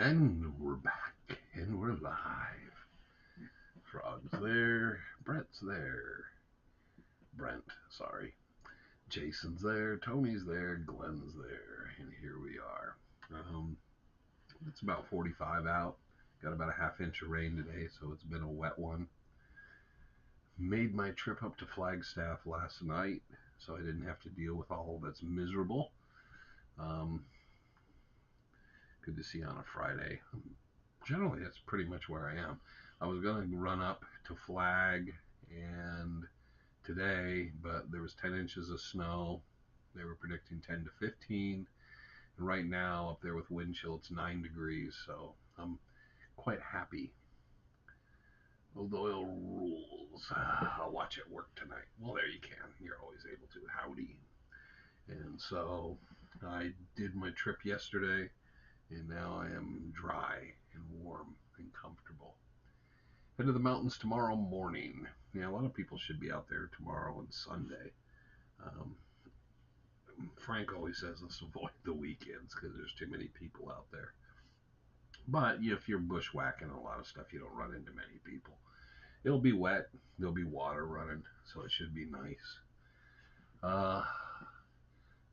And we're back, and we're live. Frog's there, Brett's there, Brent, sorry. Jason's there, Tony's there, Glenn's there, and here we are. Um, it's about 45 out. Got about a half inch of rain today, so it's been a wet one. Made my trip up to Flagstaff last night, so I didn't have to deal with all that's miserable. Um, Good to see you on a Friday. Generally, that's pretty much where I am. I was going to run up to Flag and today, but there was 10 inches of snow. They were predicting 10 to 15. And right now, up there with wind chill, it's 9 degrees. So I'm quite happy. Old oil rules. I'll watch it work tonight. Well, there you can. You're always able to. Howdy. And so I did my trip yesterday, and now I am dry and warm and comfortable. Head to the mountains tomorrow morning. Yeah, a lot of people should be out there tomorrow and Sunday. Um, Frank always says let's avoid the weekends because there's too many people out there. But if you're bushwhacking a lot of stuff, you don't run into many people. It'll be wet. There'll be water running, so it should be nice.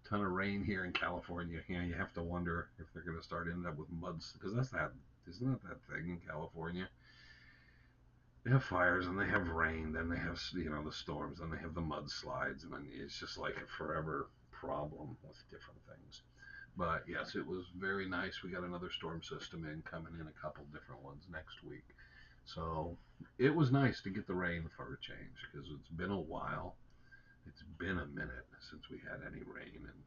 Ton of rain here in California. Yeah, you have to wonder if they're going to start ending up with muds because isn't that thing in California? They have fires and they have rain, then they have the storms, then they have the mudslides, and then it's just like a forever problem with different things. But yes, it was very nice. We got another storm system coming in, a couple different ones next week. So it was nice to get the rain for a change because it's been a while. It's been a minute since we had any rain, and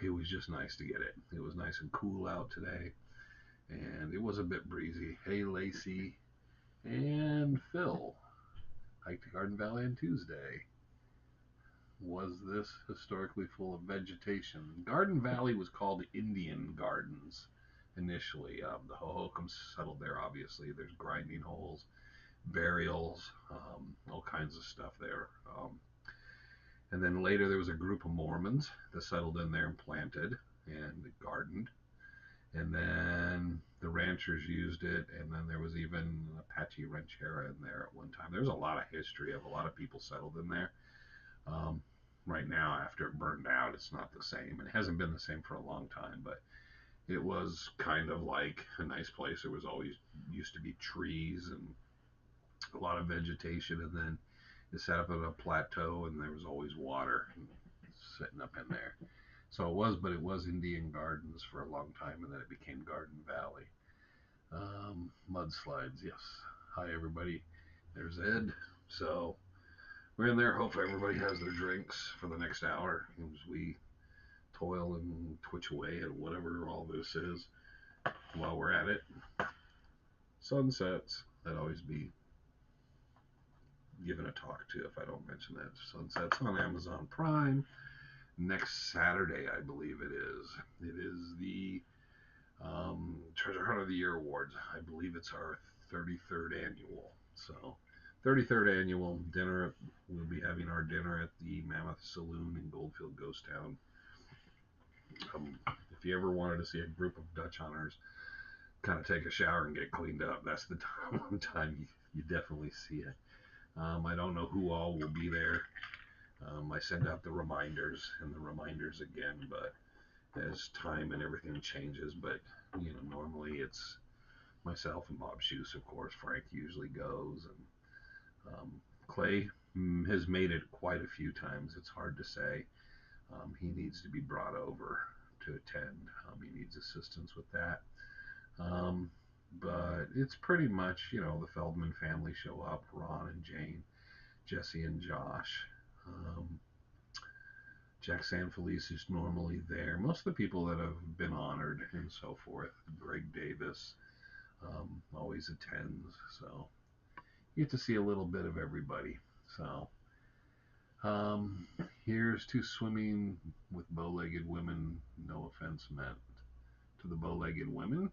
it was just nice to get it. It was nice and cool out today, and it was a bit breezy. Hey, Lacey and Phil. Hiked to Garden Valley on Tuesday. Was this historically full of vegetation? Garden Valley was called Indian Gardens initially. The Hohokams settled there, obviously. There's grinding holes, burials, all kinds of stuff there. And then later there was a group of Mormons that settled in there and planted and gardened. And then the ranchers used it, and then there was even Apache Ranchera in there at one time. There's a lot of history of a lot of people settled in there. Right now, after it burned out, it's not the same, and it hasn't been the same for a long time, but it was kind of like a nice place. There was always used to be trees and a lot of vegetation, and then it set up on a plateau, and there was always water sitting up in there. So it was Indian Gardens for a long time, and then it became Garden Valley. Mudslides, yes. Hi, everybody. There's Ed. So we're in there. Hopefully, everybody has their drinks for the next hour as we toil and twitch away at whatever all this is while we're at it. Sunsets. I'd always be given a talk to if I don't mention that. Sunsets on Amazon Prime. Next Saturday, I believe it is. It is the Treasure Hunt of the Year Awards. I believe it's our 33rd annual. So, 33rd annual dinner. We'll be having our dinner at the Mammoth Saloon in Goldfield Ghost Town. If you ever wanted to see a group of Dutch hunters kind of take a shower and get cleaned up, that's the time you definitely see it. I don't know who all will be there. I send out the reminders and the reminders again, but as time and everything changes, but normally it's myself and Bob Shoes, of course. Frank usually goes, and Clay has made it quite a few times. It's hard to say. He needs to be brought over to attend. He needs assistance with that. But it's pretty much, the Feldman family show up, Ron and Jane, Jesse and Josh. Jack Sanfelice is normally there. Most of the people that have been honored and so forth. Greg Davis always attends. So you get to see a little bit of everybody. So here's to swimming with bow-legged women. No offense meant to the bow-legged women.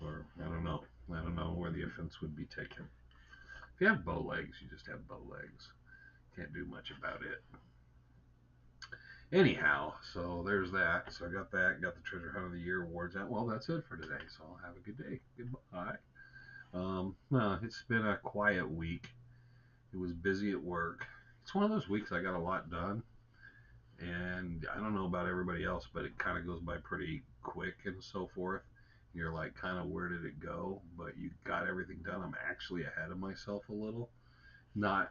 Or I don't know. I don't know where the offense would be taken. If you have bow legs, you just have bow legs. Can't do much about it. Anyhow, so there's that. So I got that. Got the Treasure Hunt of the Year awards out. Well, that's it for today. So I'll have a good day. Goodbye. No, it's been a quiet week. It was busy at work. It's one of those weeks I got a lot done, and I don't know about everybody else, but it kind of goes by pretty quick and so forth. You're like, kind of, where did it go? But you got everything done. I'm actually ahead of myself a little. Not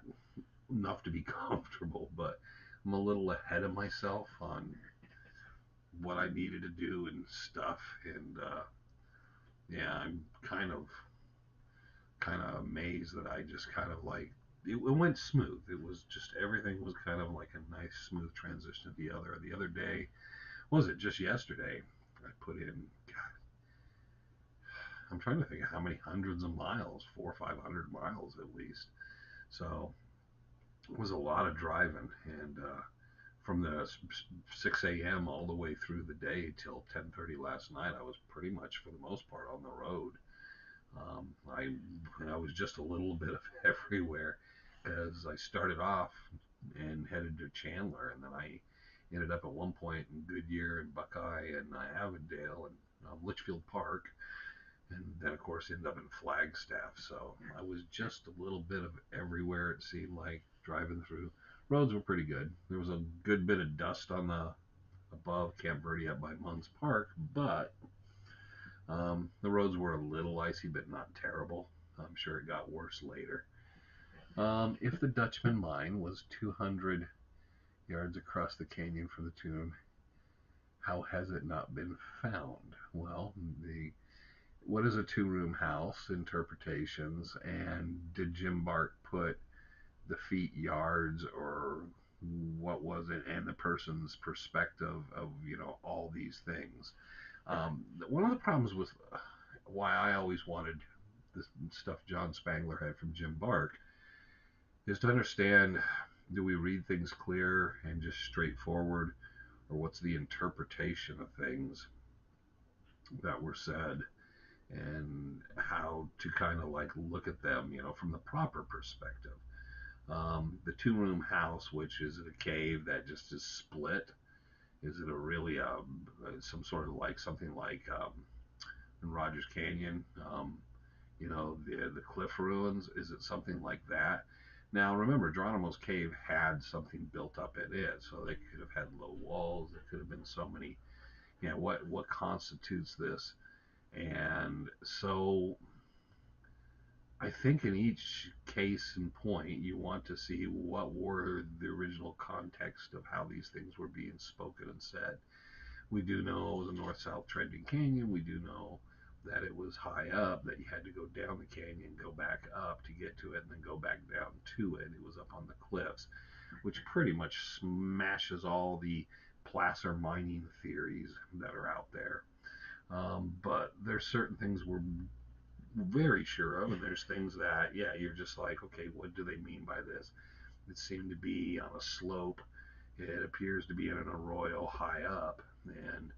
enough to be comfortable, but I'm a little ahead of myself on what I needed to do and stuff. And yeah, I'm kind of amazed that I just kind of like it went smooth. It was just everything was kind of like a nice smooth transition to the other. The other day, what was it just yesterday? I put in. God, I'm trying to think of how many hundreds of miles, 400 or 500 miles at least. So it was a lot of driving, and from the 6 a.m. all the way through the day till 10:30 last night, I was pretty much for the most part on the road. I was just a little bit of everywhere because I started off and headed to Chandler, and then I ended up at one point in Goodyear and Buckeye and Avondale and Litchfield Park, and then of course ended up in Flagstaff. So I was just a little bit of everywhere. It seemed like driving through. Roads were pretty good. There was a good bit of dust on the above Camp Verde up by Munns Park, but the roads were a little icy, but not terrible. I'm sure it got worse later. If the Dutchman mine was 200 yards across the canyon from the tomb, how has it not been found? Well, the what is a two-room house? Interpretations, and did Jim Bart put the feet yards or what was it, and the person's perspective of all these things. One of the problems with why I always wanted this stuff John Spangler had from Jim Bark is to understand, do we read things clear and just straightforward, or what's the interpretation of things that were said, and how to kind of like look at them, from the proper perspective. The two-room house, which is a cave that just is split, is it a really some sort of like something like in Rogers Canyon, the cliff ruins? Is it something like that? Now remember, Geronimo's cave had something built up in it, so they could have had low walls. There could have been so many. What constitutes this? And so I think in each case and point, you want to see what were the original context of how these things were being spoken and said. We do know it was a north-south trending canyon. We do know that it was high up, that you had to go down the canyon, go back up to get to it, and then go back down to it. It was up on the cliffs, which pretty much smashes all the placer mining theories that are out there. But there's certain things we're very sure of, and there's things that, yeah, you're just like, okay, what do they mean by this? It seemed to be on a slope. It appears to be in an arroyo high up, and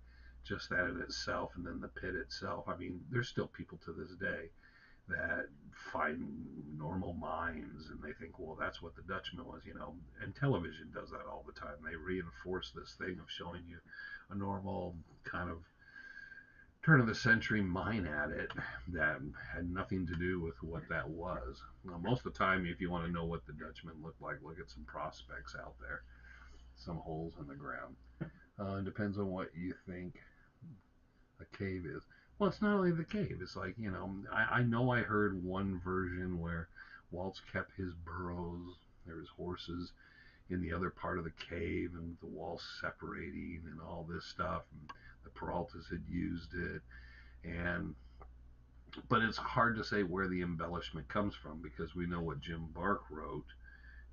just that in itself, and then the pit itself. I mean, there's still people to this day that find normal mines and they think, well, that's what the Dutchman was. And television does that all the time. They reinforce this thing of showing you a normal kind of turn of the century mine at it that had nothing to do with what that was. Now, most of the time, if you want to know what the Dutchman looked like, look at some prospects out there, some holes in the ground. It depends on what you think a cave is. Well, it's not only the cave. It's like, I know I heard one version where Waltz kept his burros, there was horses in the other part of the cave, and the walls separating and all this stuff. And the Peraltas had used it, and but it's hard to say where the embellishment comes from because we know what Jim Bark wrote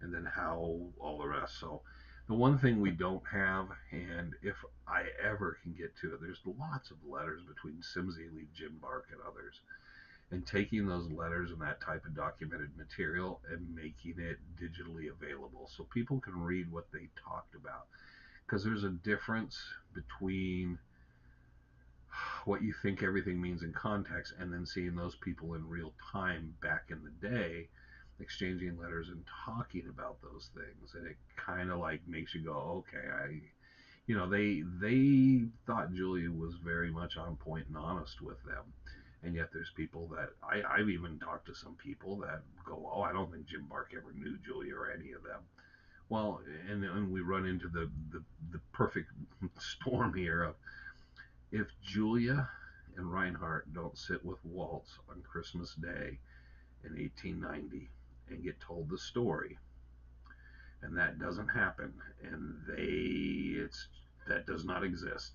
and then how all the rest. So the one thing we don't have, and if I ever can get to it, there's lots of letters between Simsey Lee, Jim Bark, and others. And taking those letters and that type of documented material and making it digitally available so people can read what they talked about. Because there's a difference between what you think everything means in context and then seeing those people in real time back in the day exchanging letters and talking about those things, and it kind of like makes you go, okay, they thought Julia was very much on point and honest with them. And yet there's people that I've even talked to some people that go, oh, I don't think Jim Bark ever knew Julia or any of them. Well, and we run into the perfect storm here of, if Julia and Reinhardt don't sit with Waltz on Christmas Day in 1890 and get told the story, and that doesn't happen, and that does not exist,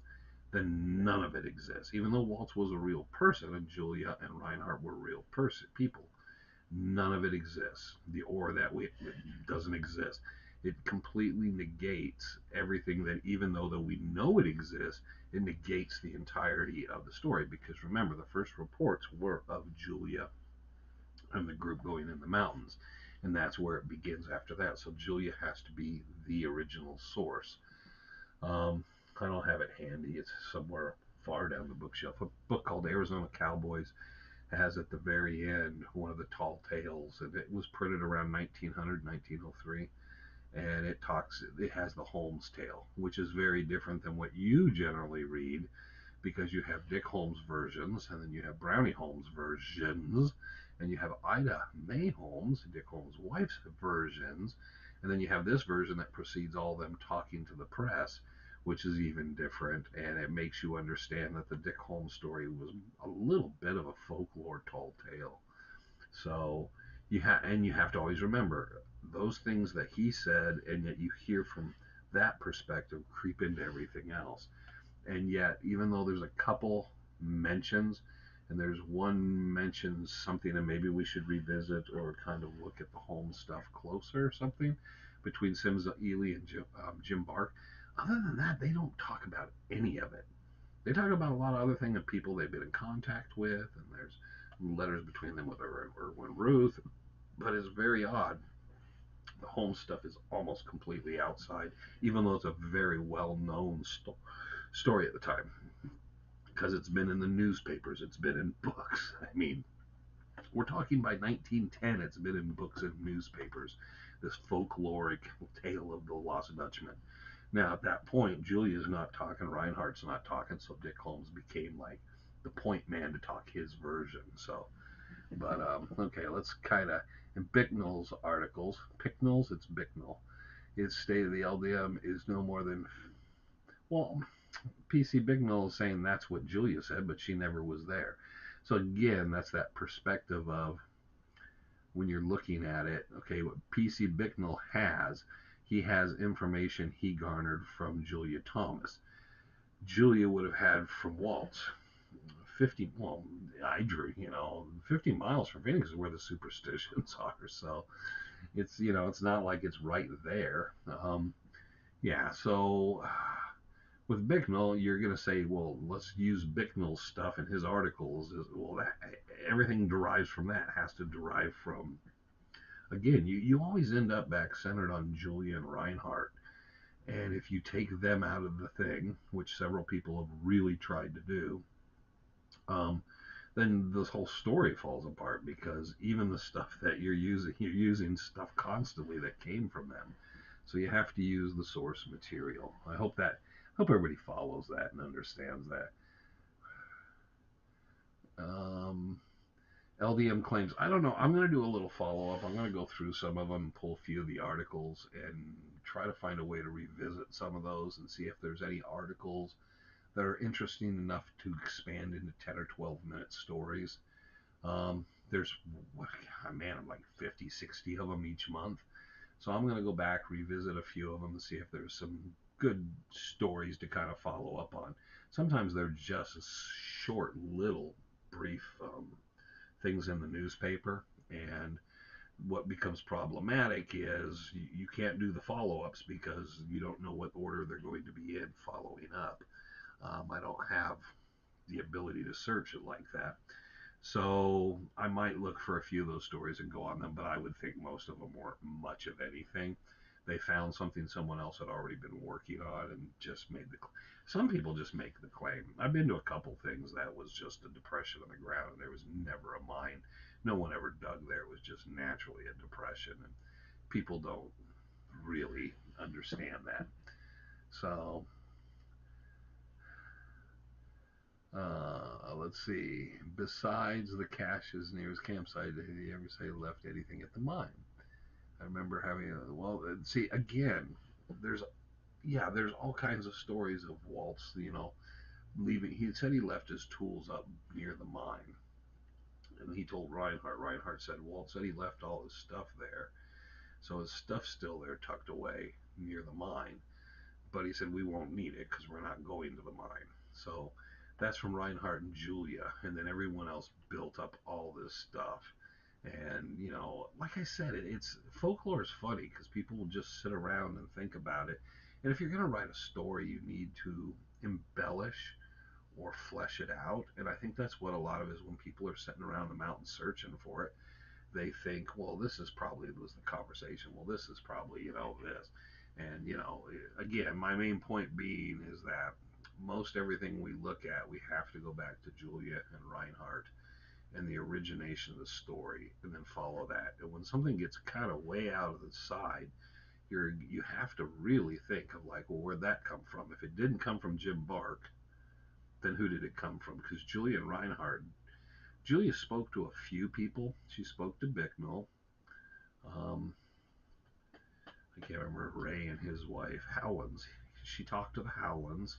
then none of it exists. Even though Waltz was a real person and Julia and Reinhardt were real people, none of it exists. The or that we it doesn't exist. It completely negates everything that, even though that we know it exists, it negates the entirety of the story. Because remember, the first reports were of Julia and the group going in the mountains, and that's where it begins after that. So Julia has to be the original source. Um, I don't have it handy. It's somewhere far down the bookshelf. A book called Arizona Cowboys has at the very end one of the tall tales, and it was printed around 1900, 1903. And it has the Holmes tale, which is very different than what you generally read, because you have Dick Holmes versions, and then you have Brownie Holmes versions, and you have Ida May Holmes, Dick Holmes' wife's versions, and then you have this version that precedes all of them talking to the press, which is even different, and it makes you understand that the Dick Holmes story was a little bit of a folklore tall tale. So you have to always remember those things that he said, and yet you hear from that perspective creep into everything else. And yet, even though there's a couple mentions, and there's one mentions something that maybe we should revisit or kind of look at the home stuff closer or something between Sims Ely and Jim Bark. Other than that, they don't talk about any of it. They talk about a lot of other things and people they've been in contact with, and there's letters between them with Erwin Ruth, but it's very odd. The home stuff is almost completely outside, even though it's a very well known story at the time, because it's been in the newspapers, it's been in books. I mean, we're talking by 1910, it's been in books and newspapers. This folkloric tale of the lost Dutchman. Now, at that point, Julia's not talking, Reinhardt's not talking, so Dick Holmes became like the point man to talk his version. So, but okay, let's kind of, in Bicknell's articles, Picknell's, it's Bicknell. His state of the LDM is no more than, well, PC Bicknell is saying that's what Julia said, but she never was there. So again, that's that perspective of, when you're looking at it, okay, what PC Bicknell has, he has information he garnered from Julia Thomas. Julia would have had from Waltz. 50, well, I drew, 50 miles from Phoenix is where the Superstitions are. So it's not like it's right there. Yeah, so with Bicknell, you're going to say, well, let's use Bicknell's stuff in his articles. Well, everything derives from that, has to derive from, again, you always end up back centered on Julia and Reinhardt. And if you take them out of the thing, which several people have really tried to do, um, then this whole story falls apart, because even the stuff that you're using stuff constantly that came from them. So you have to use the source material. I hope everybody follows that and understands that. Um, LDM claims, I don't know. I'm going to do a little follow up. I'm going to go through some of them, pull a few of the articles, and try to find a way to revisit some of those and see if there's any articles that are interesting enough to expand into 10 or 12-minute stories. There's, man, I'm like 50, 60 of them each month. So I'm going to go back, revisit a few of them, and see if there's some good stories to kind of follow up on. Sometimes they're just short, little, brief things in the newspaper. And what becomes problematic is you can't do the follow-ups because you don't know what order they're going to be in following up. I don't have the ability to search it like that. So I might look for a few of those stories and go on them, but I would think most of them weren't much of anything. They found something someone else had already been working on and just made the. Some people just make the claim. I've been to a couple things that was just a depression on the ground, and there was never a mine. No one ever dug there. It was just naturally a depression, and people don't really understand that. So Let's see. Besides the caches near his campsite, did he ever say he left anything at the mine? I remember having a, well, see, again, there's, yeah, there's all kinds of stories of Waltz, leaving. He said he left his tools up near the mine. And he told Reinhardt said, Waltz said he left all his stuff there. So his stuff's still there tucked away near the mine. But he said, we won't need it because we're not going to the mine. So that's from Reinhardt and Julia. And then everyone else built up all this stuff. And, like I said, it's folklore is funny because people will just sit around and think about it. And if you're going to write a story, you need to embellish or flesh it out. And I think that's what a lot of it is when people are sitting around the mountain searching for it. They think, well, this is probably was the conversation. Well, this is probably, this. And, again, my main point being is that most everything we look at, we have to go back to Julia and Reinhardt and the origination of the story and then follow that. And when something gets kind of way out of the side, you have to really think of like, well, where'd that come from? If it didn't come from Jim Bark, then who did it come from? Because Julia spoke to a few people. She spoke to Bicknell. Um, I can't remember Ray and his wife, Howlands. She talked to the Howlands,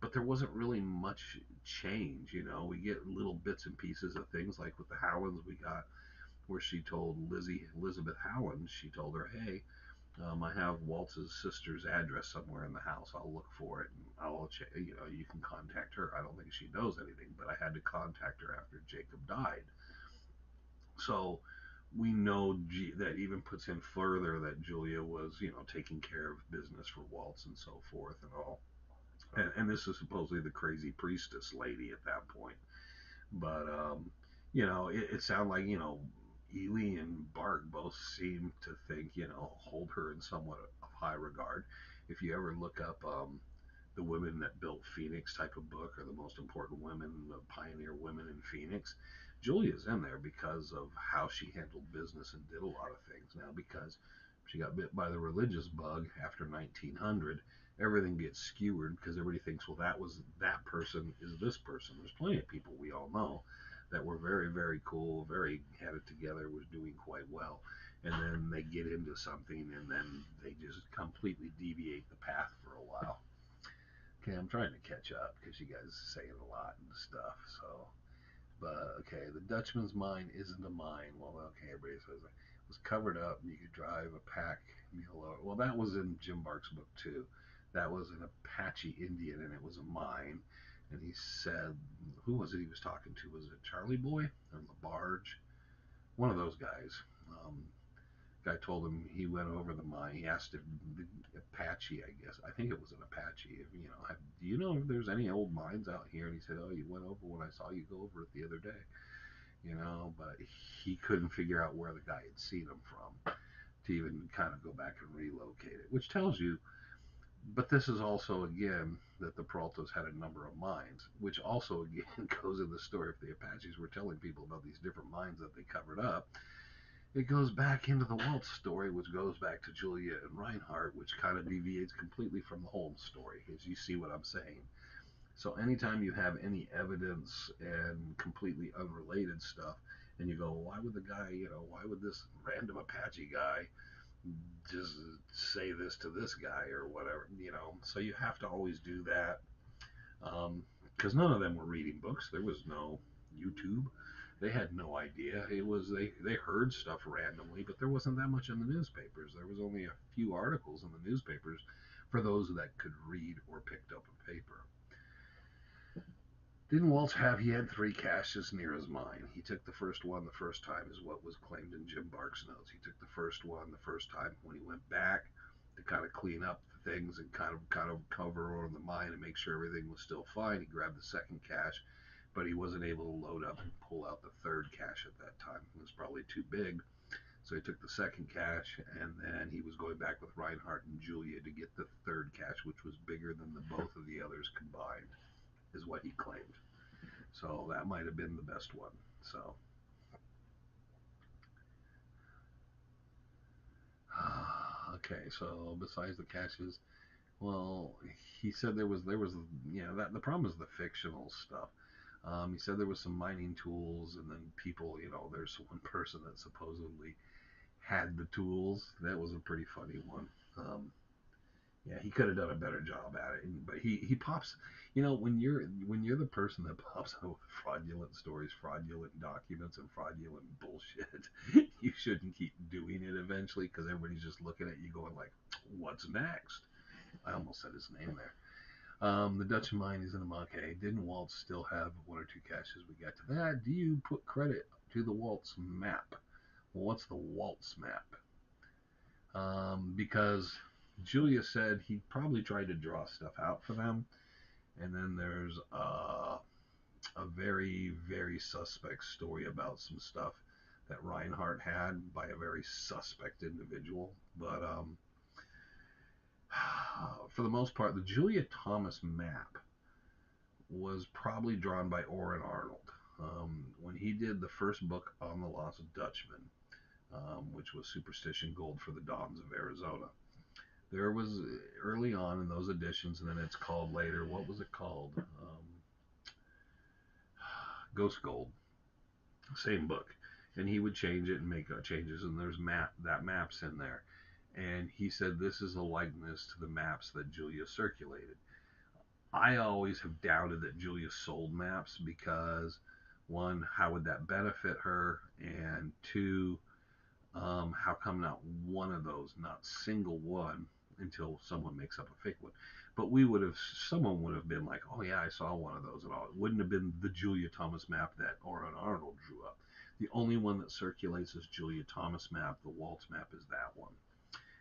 but there wasn't really much change. We get little bits and pieces of things like with the Howlands. We got where she told Elizabeth Howland, she told her, hey, I have Waltz's sister's address somewhere in the house. I'll look for it and you can contact her. I don't think she knows anything, but I had to contact her after Jacob died. So we know that even puts in further that Julia was, taking care of business for Waltz and so forth and all. And this is supposedly the crazy priestess lady at that point. But it sounded like Ely and Bart both seem to think hold her in somewhat of high regard. If you ever look up the women that built Phoenix type of book, or the most important women, the pioneer women in Phoenix, Julia's in there because of how she handled business and did a lot of things. Now, because she got bit by the religious bug after 1900, everything gets skewered because everybody thinks, well, that person is this person. There's plenty of people we all know that were very, very cool, very had it together, was doing quite well. And then they get into something and then they just completely deviate the path for a while. Okay, I'm trying to catch up because you guys are saying a lot and stuff. So, but okay, the Dutchman's mine isn't a mine. Well, okay, everybody says it was covered up and you could drive a pack mule over. Well, that was in Jim Bark's book too. That was an Apache Indian and it was a mine. And he said, who was it he was talking to? Was it Charlie Boy or LaBarge? One of those guys. Um, Guy told him he went over the mine. He asked if the Apache, I guess. I think it was an Apache. If, do you know if there's any old mines out here? And he said, oh, you went over when I saw you go over it the other day. But he couldn't figure out where the guy had seen him from to even kind of go back and relocate it, which tells you. But this is also, again, that the Peraltas had a number of mines, which also, again, goes in the story. If the Apaches were telling people about these different mines that they covered up, it goes back into the Waltz story, which goes back to Julia and Reinhardt, which kind of deviates completely from the Holmes story, as you see what I'm saying. So anytime you have any evidence and completely unrelated stuff, and you go, why would the guy, why would this random Apache guy just say this to this guy or whatever, So you have to always do that because none of them were reading books. There was no YouTube. They had no idea. It was they heard stuff randomly, but there wasn't that much in the newspapers. There was only a few articles in the newspapers for those that could read or picked up a paper. Didn't Waltz have? He had 3 caches near his mine. He took the first one the first time, is what was claimed in Jim Bark's notes. He took the first one the first time. When he went back to kind of clean up the things and kind of cover over the mine and make sure everything was still fine, he grabbed the second cache, but he wasn't able to load up and pull out the third cache at that time. It was probably too big. So he took the second cache, and then he was going back with Reinhardt and Julia to get the third cache, which was bigger than the both of the others combined, is what he claimed. So that might have been the best one. So okay, so besides the caches, well, he said there was that the problem is the fictional stuff. He said there was some mining tools, and then people, there's one person that supposedly had the tools. That was a pretty funny one. Um, yeah, he could have done a better job at it, but he pops. When you're the person that pops out with fraudulent stories, fraudulent documents, and fraudulent bullshit, you shouldn't keep doing it eventually because everybody's just looking at you going like, "What's next?" I almost said his name there. The Dutchman is in a okay. Didn't Waltz still have one or two caches? We got to that. Do you put credit to the Waltz map? Well, what's the Waltz map? Because Julia said he probably tried to draw stuff out for them, and then there's a very, very suspect story about some stuff that Reinhardt had by a very suspect individual. But for the most part, the Julia Thomas map was probably drawn by Orrin Arnold. When he did the first book on the Lost Dutchman, which was Superstition Gold for the Dons of Arizona. There was early on in those editions, and then it's called later. What was it called? Ghost Gold. Same book. And he would change it and make changes, and there's map's in there. And he said this is a likeness to the maps that Julia circulated. I always have doubted that Julia sold maps because, one, how would that benefit her? And two, how come not one of those, not single one, until someone makes up a fake one? But someone would have been like, oh yeah, I saw one of those, and all. It wouldn't have been the Julia Thomas map that Orrin Arnold drew up. The only one that circulates is Julia Thomas map. The Waltz map is that one,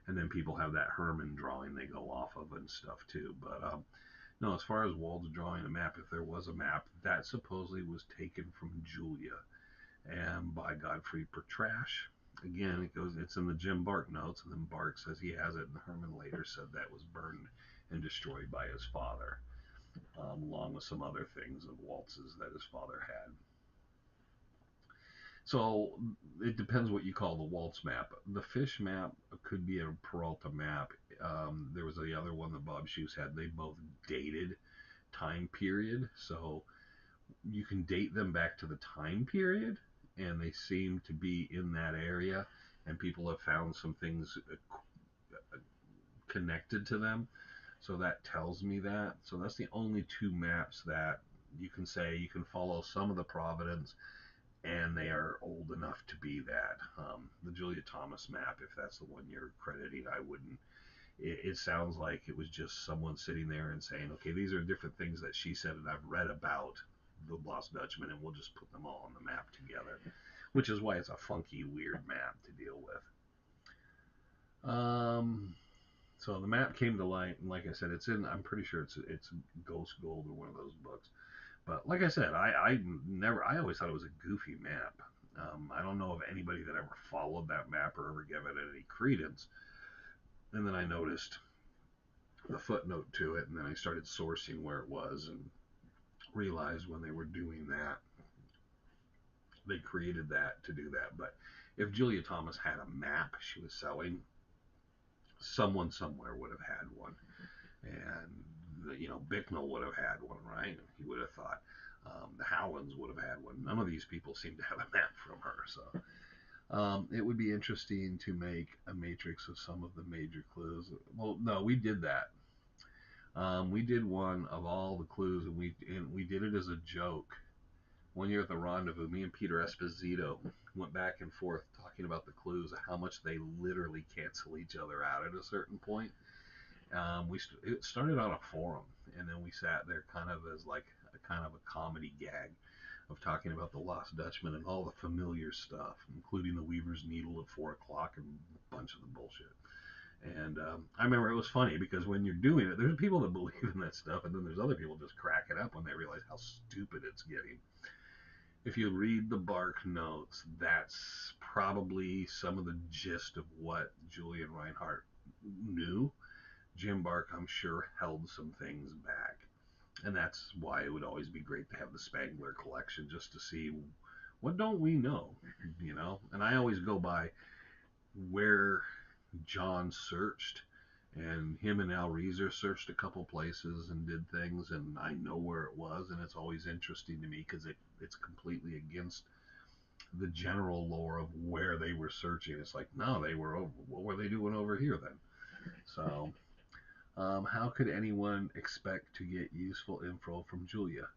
and then people have that Herman drawing they go off of and stuff too. But no, as far as Waltz drawing a map, if there was a map, that supposedly was taken from Julia and by Godfrey Pertrash. Again, it's in the Jim Bark notes, and then Bark says he has it, and Herman later said that was burned and destroyed by his father, along with some other things of Waltz's that his father had. So it depends what you call the Waltz map. The fish map could be a Peralta map. There was the other one that Bob Shoes had. They both dated time period, so you can date them back to the time period, and they seem to be in that area, and people have found some things connected to them, so that tells me that. So that's the only two maps that you can say you can follow some of the providence, and they are old enough to be that. The Julia Thomas map, if that's the one you're crediting, I wouldn't. It sounds like it was just someone sitting there and saying, okay, these are different things that she said and I've read about the Lost Dutchman, and we'll just put them all on the map together, which is why it's a funky, weird map to deal with. So the map came to light, and like I said, I'm pretty sure it's Ghost Gold or one of those books. But like I said, I always thought it was a goofy map. I don't know of anybody that ever followed that map or ever gave it any credence. And then I noticed the footnote to it, and then I started sourcing where it was and realized when they were doing that, they created that to do that. But if Julia Thomas had a map she was selling, someone somewhere would have had one. And, Bicknell would have had one, right? He would have thought. The Howlands would have had one. None of these people seem to have a map from her. So it would be interesting to make a matrix of some of the major clues. Well, no, we did that. We did one of all the clues, and we did it as a joke. One year at the Rendezvous, me and Peter Esposito went back and forth talking about the clues, how much they literally cancel each other out at a certain point. It started on a forum, and then we sat there kind of as like kind of a comedy gag of talking about the Lost Dutchman and all the familiar stuff, including the Weaver's Needle at 4 o'clock and a bunch of the bullshit. And I remember it was funny because when you're doing it, there's people that believe in that stuff, and then there's other people just cracking up when they realize how stupid it's getting. If you read the Bark notes, that's probably some of the gist of what Julian Reinhardt knew. Jim Bark, I'm sure, held some things back. And that's why it would always be great to have the Spangler collection, just to see what don't we know, And I always go by where John searched And him and Al Reeser searched a couple places and did things, and I know where it was, and it's always interesting to me because it's completely against the general lore of where they were searching. It's like, no, they were over. What were they doing over here then? So, how could anyone expect to get useful info from Julia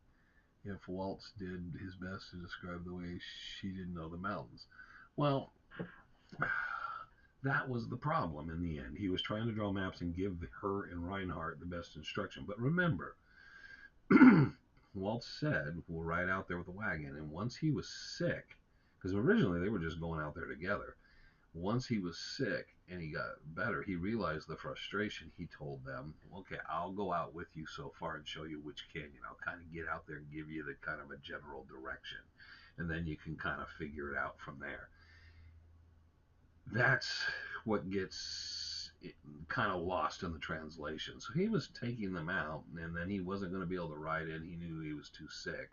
if Waltz did his best to describe the way she didn't know the mountains? Well, that was the problem in the end. He was trying to draw maps and give her and Reinhardt the best instruction. But remember, Waltz said, we'll ride out there with the wagon. And once he was sick, because originally they were just going out there together, once he was sick and he got better, he realized the frustration. He told them, okay, I'll go out with you so far and show you which canyon. I'll kind of get out there and give you the kind of a general direction. And then you can kind of figure it out from there. That's what gets kind of lost in the translation. So he was taking them out, and then he wasn't going to be able to ride in. He knew he was too sick.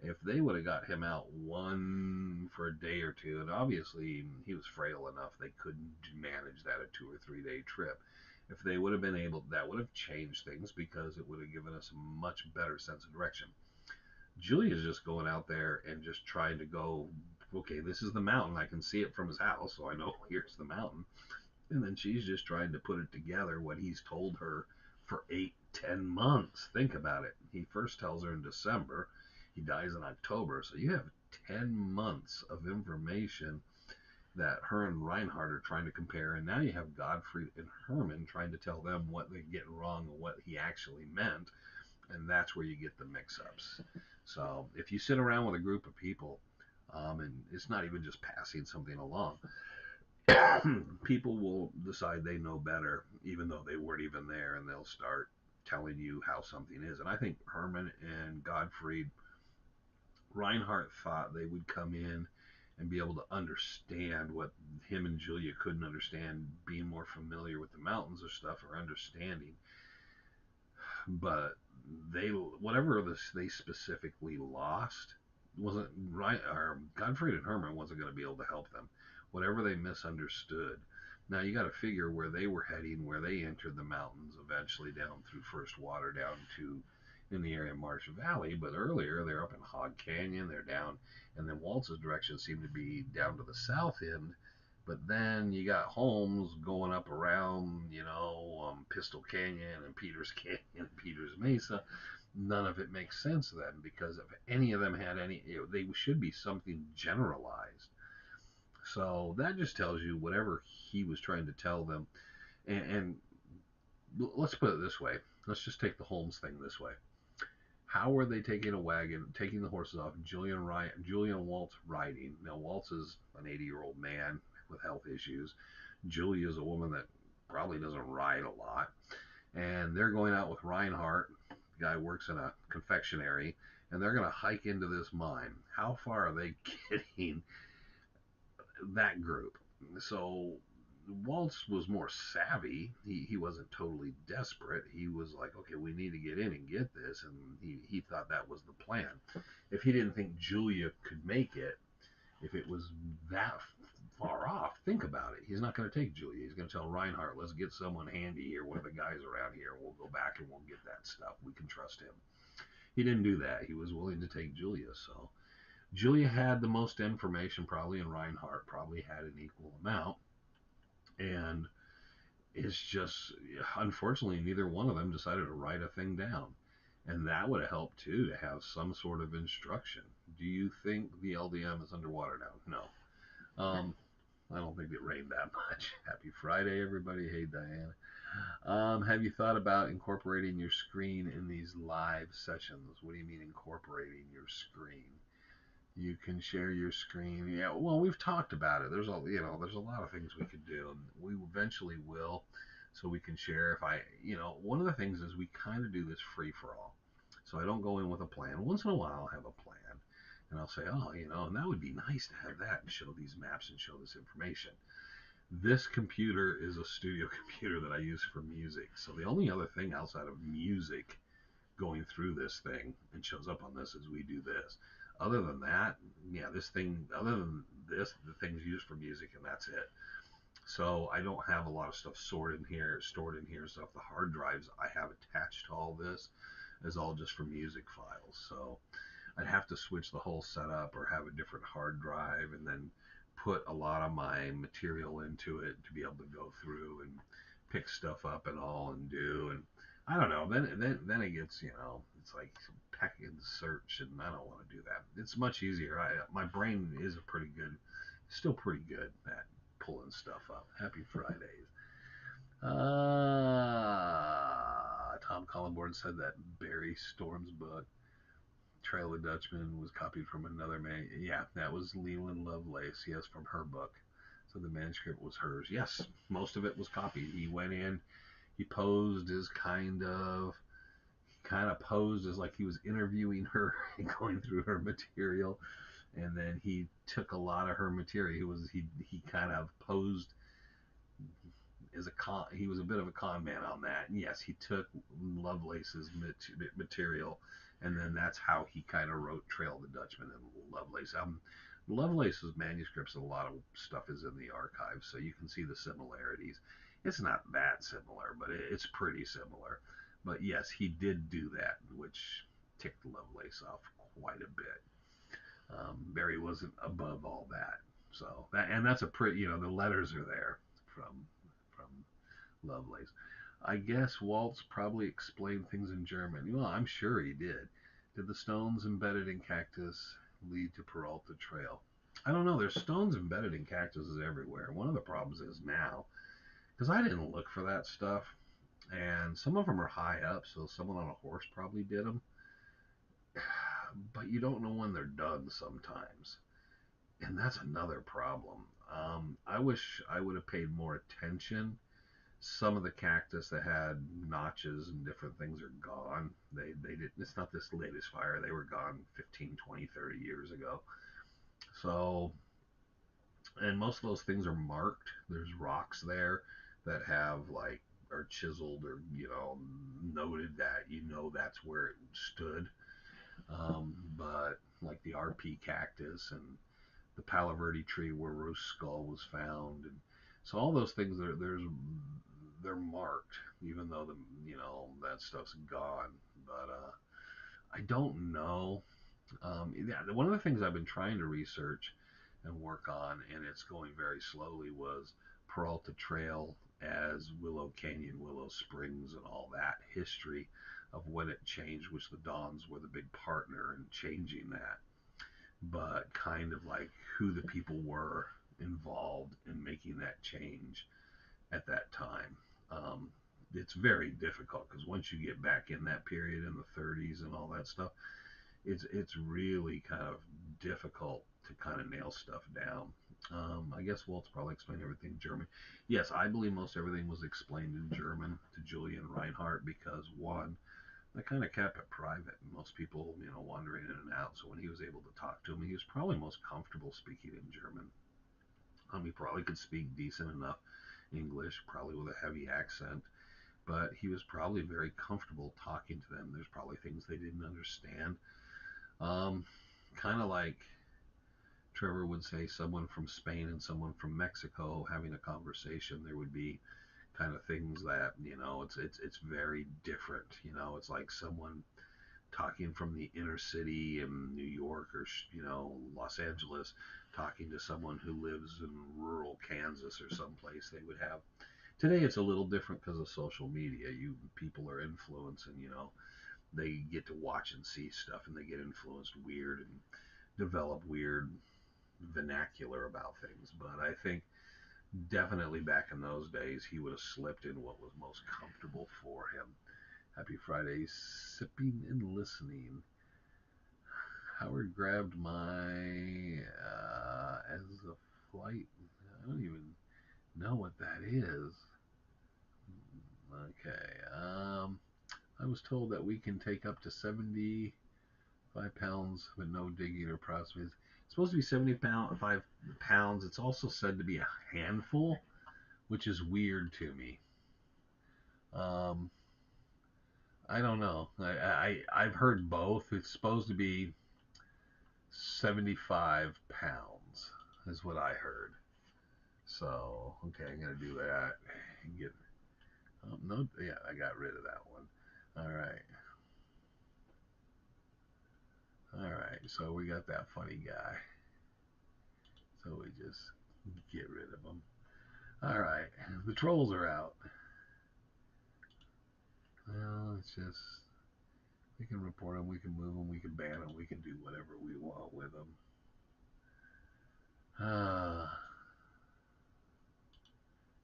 If they would have got him out one for a day or two, and obviously he was frail enough they couldn't manage that a 2 or 3 day trip. If they would have been able, that would have changed things because it would have given us a much better sense of direction. Julia's just going out there and just trying to go, okay, this is the mountain. I can see it from his house, so I know here's the mountain. And then she's just trying to put it together what he's told her for 8, 10 months. Think about it. He first tells her in December. He dies in October. So you have 10 months of information that her and Reinhardt are trying to compare. And now you have Godfrey and Herman trying to tell them what they're getting wrong and what he actually meant. And that's where you get the mix-ups. So if you sit around with a group of people, and it's not even just passing something along, people will decide they know better, even though they weren't even there, and they'll start telling you how something is. And I think Herman and Gottfried Reinhardt thought they would come in and be able to understand what him and Julia couldn't understand, being more familiar with the mountains or stuff or understanding. But they, whatever this they specifically lost, wasn't right. Or Gottfried and Herman wasn't going to be able to help them. Whatever they misunderstood. Now you got to figure where they were heading, where they entered the mountains eventually down through First Water down to in the area of Marsh Valley. But earlier they're up in Hog Canyon, they're down, and then Waltz's direction seemed to be down to the south end. But then you got Holmes going up around, Pistol Canyon and Peters Canyon and Peters Mesa. None of it makes sense then, because if any of them had any, they should be something generalized. So that just tells you whatever he was trying to tell them. And let's put it this way. Let's just take the Holmes thing this way. How were they taking a wagon, taking the horses off, Julia and Waltz riding? Now, Waltz is an 80-year-old man with health issues. Julia is a woman that probably doesn't ride a lot. And they're going out with Reinhardt, the guy who works in a confectionery, and they're going to hike into this mine. How far are they getting that group? So Waltz was more savvy. He wasn't totally desperate. He was like, okay, we need to get in and get this, and he thought that was the plan. If he didn't think Julia could make it, if it was that far off, think about it. He's not going to take Julia. He's going to tell Reinhardt, let's get someone handy here, one of the guys around here. We'll go back and we'll get that stuff. We can trust him. He didn't do that. He was willing to take Julia. So Julia had the most information probably, and Reinhardt probably had an equal amount. And it's just, unfortunately, neither one of them decided to write a thing down. And that would have helped too, to have some sort of instruction. Do you think the LDM is underwater now? No. I don't think it rained that much. Happy Friday, everybody. Hey, Diana. Have you thought about incorporating your screen in these live sessions? What do you mean incorporating your screen? You can share your screen. Yeah, well, we've talked about it. There's there's a lot of things we could do, and we eventually will, so we can share. One of the things is we kind of do this free for all, so I don't go in with a plan. Once in a while, I'll have a plan, and I'll say, oh, and that would be nice to have that and show these maps and show this information. This computer is a studio computer that I use for music, so the only other thing outside of music going through this thing and shows up on this is we do this. Other than that, yeah, other than this, the thing's used for music and that's it. So I don't have a lot of stuff stored in here. Stuff. The hard drives I have attached to all this is all just for music files. So I'd have to switch the whole setup or have a different hard drive and then put a lot of my material into it to be able to go through and pick stuff up and all and do. And I don't know. Then it gets, it's like packing search, and I don't want to do that. It's much easier. My brain is still pretty good at pulling stuff up. Happy Fridays. Tom Collinborn said that Barry Storm's book, Trail of the Dutchman, was copied from another man. Yeah, that was Leland Lovelace. Yes, from her book. So the manuscript was hers. Yes, most of it was copied. He went in, he posed as kind of posed as like he was interviewing her and going through her material, and then he took a lot of her material. He kind of posed as a con. He was a bit of a con man on that. And yes, he took Lovelace's material, and then that's how he kind of wrote Trail of the Dutchman and Lovelace. Lovelace's manuscripts, a lot of stuff is in the archives, so you can see the similarities. It's not that similar, but it's pretty similar. But yes, he did do that, which ticked Lovelace off quite a bit. Barry wasn't above all that, so that's a pretty. The letters are there from Lovelace. I guess Waltz probably explained things in German. Well, I'm sure he did. Did the stones embedded in cactus lead to Peralta Trail? I don't know. There's stones embedded in cactuses everywhere. One of the problems is now, because I didn't look for that stuff, and some of them are high up, so someone on a horse probably did them. But you don't know when they're done sometimes, and that's another problem. I wish I would have paid more attention. Some of the cactus that had notches and different things are gone. They did. It's not this latest fire. They were gone 15, 20, 30 years ago. So, and most of those things are marked. There's rocks there that have like are chiseled or noted that that's where it stood. But like the RP cactus and the Palo Verde tree where Rose Skull was found, and so all those things they're marked, even though that stuff's gone. But I don't know. Yeah, one of the things I've been trying to research and work on, and it's going very slowly, was Peralta Trail as Willow Canyon, Willow Springs, and all that history of when it changed, which the Dons were the big partner in changing that, but kind of like who the people were involved in making that change at that time. Um, it's very difficult because once you get back in that period in the 30s and all that stuff, it's really kind of difficult to kind of nail stuff down. I guess Waltz probably explained everything in German. Yes, I believe most everything was explained in German to Julian Reinhardt because one, they kind of kept it private. Most people, wandering in and out. So when he was able to talk to him, he was probably most comfortable speaking in German. He probably could speak decent enough English, probably with a heavy accent, but he was probably very comfortable talking to them. There's probably things they didn't understand. Um, Kind of like Trevor would say, someone from Spain and someone from Mexico having a conversation, there would be kind of things that it's very different. It's like someone talking from the inner city in New York or Los Angeles, talking to someone who lives in rural Kansas or someplace. They would have today. It's a little different because of social media. People are influencing. They get to watch and see stuff, and they get influenced weird and develop weird vernacular about things. But I think definitely back in those days, he would have slipped in what was most comfortable for him. Happy Friday, sipping and listening. Howard grabbed my as a flight. I don't even know what that is. Okay. I was told that we can take up to 75 pounds with no digging or processing. It's supposed to be 75 pounds. It's also said to be a handful, which is weird to me. Um, I don't know. I've heard both. It's supposed to be 75 pounds, is what I heard. So, okay, I'm going to do that. Get, no, yeah, I got rid of that one. All right. All right, so we got that funny guy. So we just get rid of him. All right, the trolls are out. Well, it's just we can report them, we can move them, we can ban them, we can do whatever we want with them.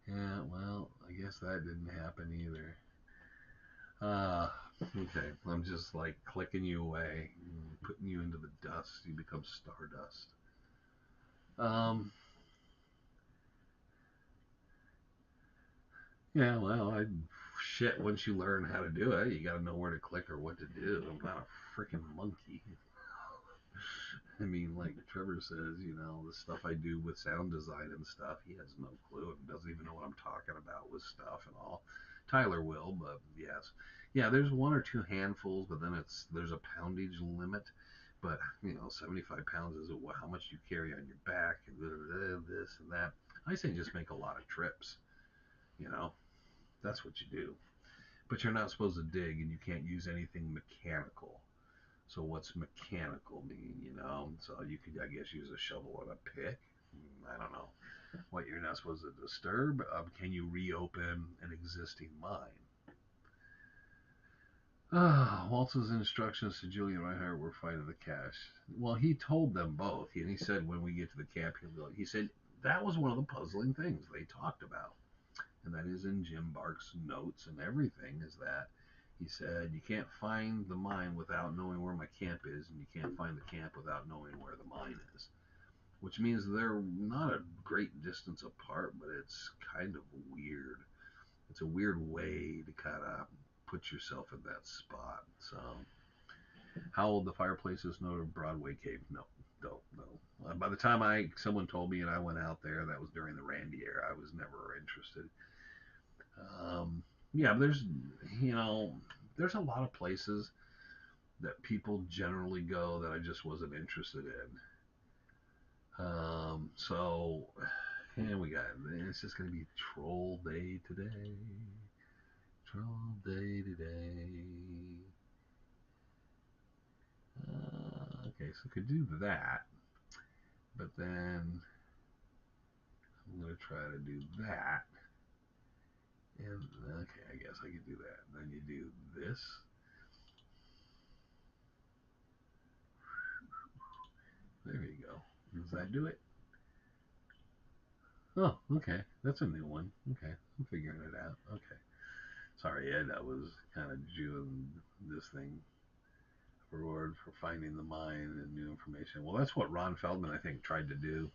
Yeah, well, I guess that didn't happen either. Okay, I'm just like clicking you away, putting you into the dust. You become stardust. Yeah, well, shit. Once you learn how to do it, you got to know where to click or what to do. I'm not a freaking monkey. I mean, like Trevor says, the stuff I do with sound design and stuff, he has no clue and doesn't even know what I'm talking about with stuff and all. Tyler will, but yes. Yeah, there's one or two handfuls, but then there's a poundage limit. But, 75 pounds is how much you carry on your back, and this and that. I say just make a lot of trips, you know. That's what you do. But you're not supposed to dig, and you can't use anything mechanical. So what's mechanical mean? So you could, I guess, use a shovel and a pick. I don't know what you're not supposed to disturb. Can you reopen an existing mine? Waltz's instructions to Julian Reinhardt were fighting the cache. Well, he told them both, and he said when we get to the camp, he said that was one of the puzzling things they talked about, and that is in Jim Bark's notes and everything, is that he said you can't find the mine without knowing where my camp is, and you can't find the camp without knowing where the mine is, which means they're not a great distance apart, but it's kind of weird. It's a weird way to kind of put yourself in that spot. So, how old the fireplace is? No, Broadway cave. No, don't know. By the time someone told me and I went out there, that was during the Randy era. I was never interested. Yeah, but there's a lot of places that people generally go that I just wasn't interested in. So, yeah, it's just going to be troll day today. Troll day today. Okay, so I could do that, but then I'm going to try to do that. And, okay, I guess I could do that. Then you do this. There you go. Does that do it? Oh, okay. That's a new one. Okay. I'm figuring it out. Okay. Sorry, Ed. I was kind of doing this thing. Reward for finding the mine and new information. Well, that's what Ron Feldman, I think, tried to do.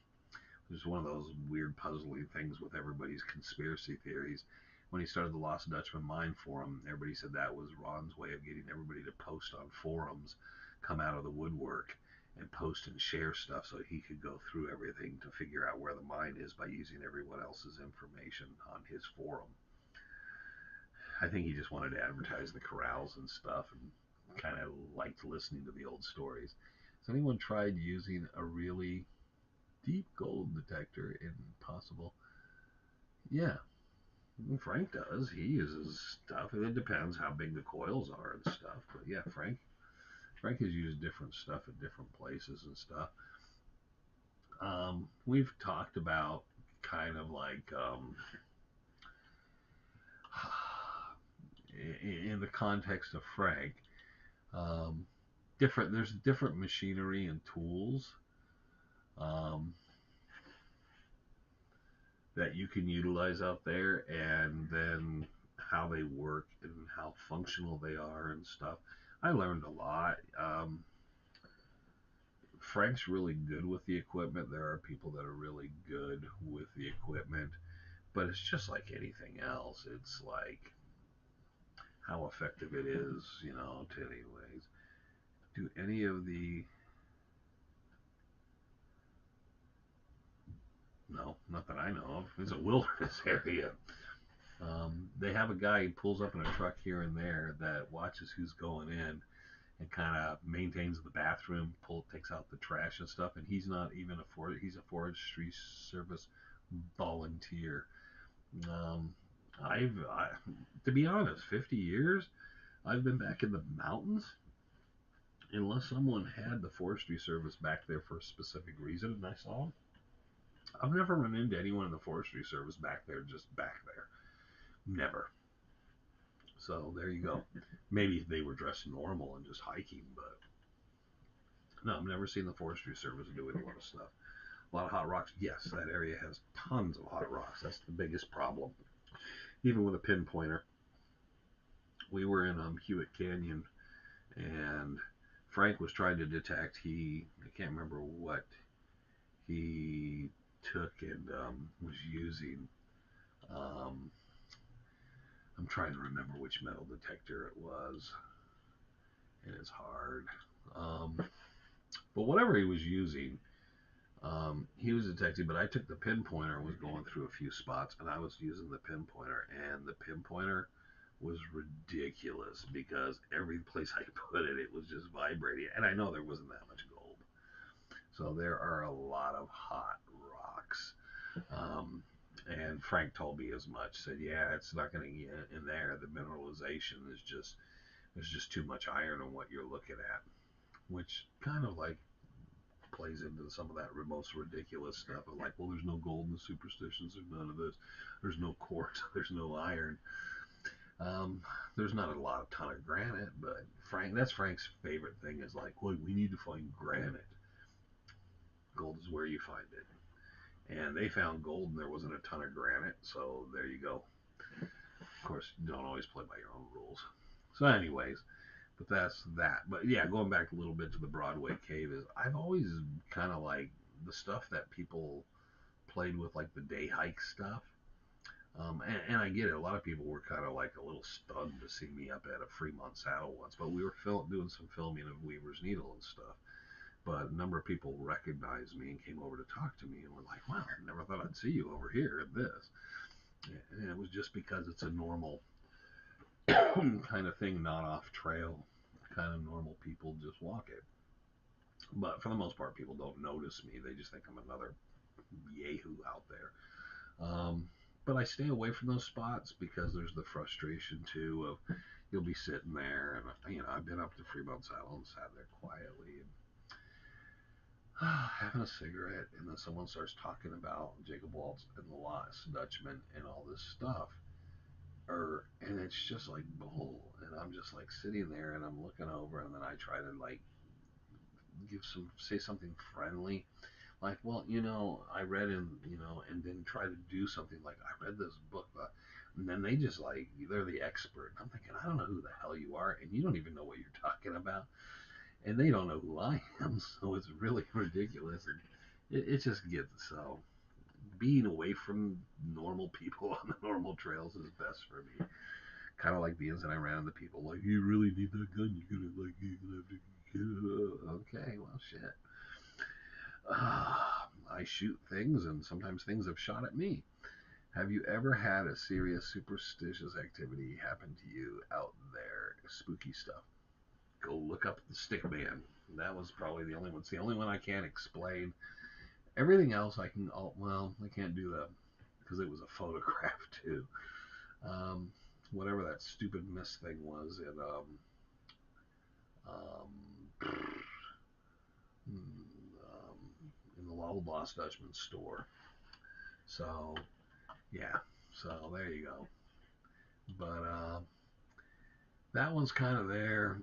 It was one of those weird, puzzling things with everybody's conspiracy theories. When he started the Lost Dutchman Mine Forum, everybody said that was Ron's way of getting everybody to post on forums, come out of the woodwork, and post and share stuff so he could go through everything to figure out where the mine is by using everyone else's information on his forum. I think he just wanted to advertise the corrals and stuff and kind of liked listening to the old stories. Has anyone tried using a really deep gold detector in possible? Yeah, Frank does. He uses stuff. It depends how big the coils are and stuff. But yeah, Frank has used different stuff at different places and stuff. We've talked about kind of like in the context of Frank, um, there's different machinery and tools um, that you can utilize out there, and then how they work and how functional they are and stuff. I learned a lot. Frank's really good with the equipment. There are people that are really good with the equipment, but it's just like anything else. It's like how effective it is, to anyways. Do any of the no, not that I know of. It's a wilderness area. They have a guy who pulls up in a truck here and there that watches who's going in and kind of maintains the bathroom, takes out the trash and stuff. And he's not even he's a forestry service volunteer. Um, to be honest, 50 years, I've been back in the mountains. Unless someone had the forestry service back there for a specific reason and I saw them, I've never run into anyone in the forestry service back there, just back there. Never. So there you go. Maybe they were dressed normal and just hiking, but no, I've never seen the forestry service doing a lot of stuff. A lot of hot rocks. Yes, that area has tons of hot rocks. That's the biggest problem. Even with a pinpointer, we were in Hewitt Canyon, and Frank was trying to detect. I can't remember what he took and was using. Um, I'm trying to remember which metal detector it was, and it's hard. Um, but whatever he was using, he was detecting. But I took the pinpointer and was going through a few spots, and I was using the pinpointer, and the pinpointer was ridiculous because every place I put it, it was just vibrating, and I know there wasn't that much gold. So there are a lot of hot rocks. Um, and Frank told me as much. Said, yeah, it's not going to get in there. The mineralization is just there's just too much iron on what you're looking at, which kind of like plays into some of that most ridiculous stuff of like, well, there's no gold in the superstitions, there's none of this, there's no quartz, there's no iron. Um, there's not a lot of ton of granite, but that's Frank's favorite thing is like, well, we need to find granite. Gold is where you find it. And they found gold and there wasn't a ton of granite, so there you go. Of course, you don't always play by your own rules. So, anyways, but that's that. But yeah, going back a little bit to the Broadway Cave is I've always kind of like the stuff that people played with, like the day hike stuff. And I get it. A lot of people were kind of like a little stunned to see me up at a Fremont Saddle once, but we were doing some filming of Weaver's Needle and stuff. But a number of people recognized me and came over to talk to me and were like, wow, I never thought I'd see you over here at this. And it was just because it's a normal kind of thing, not off trail. Kind of normal people just walk it. But for the most part, people don't notice me. They just think I'm another yahoo out there. But I stay away from those spots because there's the frustration too of you'll be sitting there and I've been up to Fremont Saddle and sat there quietly and having a cigarette, and then someone starts talking about Jacob Waltz and the Lost Dutchman and all this stuff, and it's just like bull, and I'm just like sitting there and I'm looking over, and then I try to like say something friendly, like, well, I read and then try to do something like I read this book, and then they just like they're the expert. And I'm thinking I don't know who the hell you are, and you don't even know what you're talking about and they don't know who I am, so it's really ridiculous. And it just gets so being away from normal people on the normal trails is best for me. Kind of like the incident I ran into people like, you really need that gun. You're gonna have to get it. Okay, well, shit. I shoot things, and sometimes things have shot at me. Have you ever had a serious superstitious activity happen to you out there? Spooky stuff. Go look up the stick man. That was probably the only one. It's the only one I can't explain. Everything else I can. Well, I can't do that because it was a photograph too. Um, Whatever that stupid mist thing was um, in the old Lost Dutchman store. So yeah. So there you go. But that one's kind of there.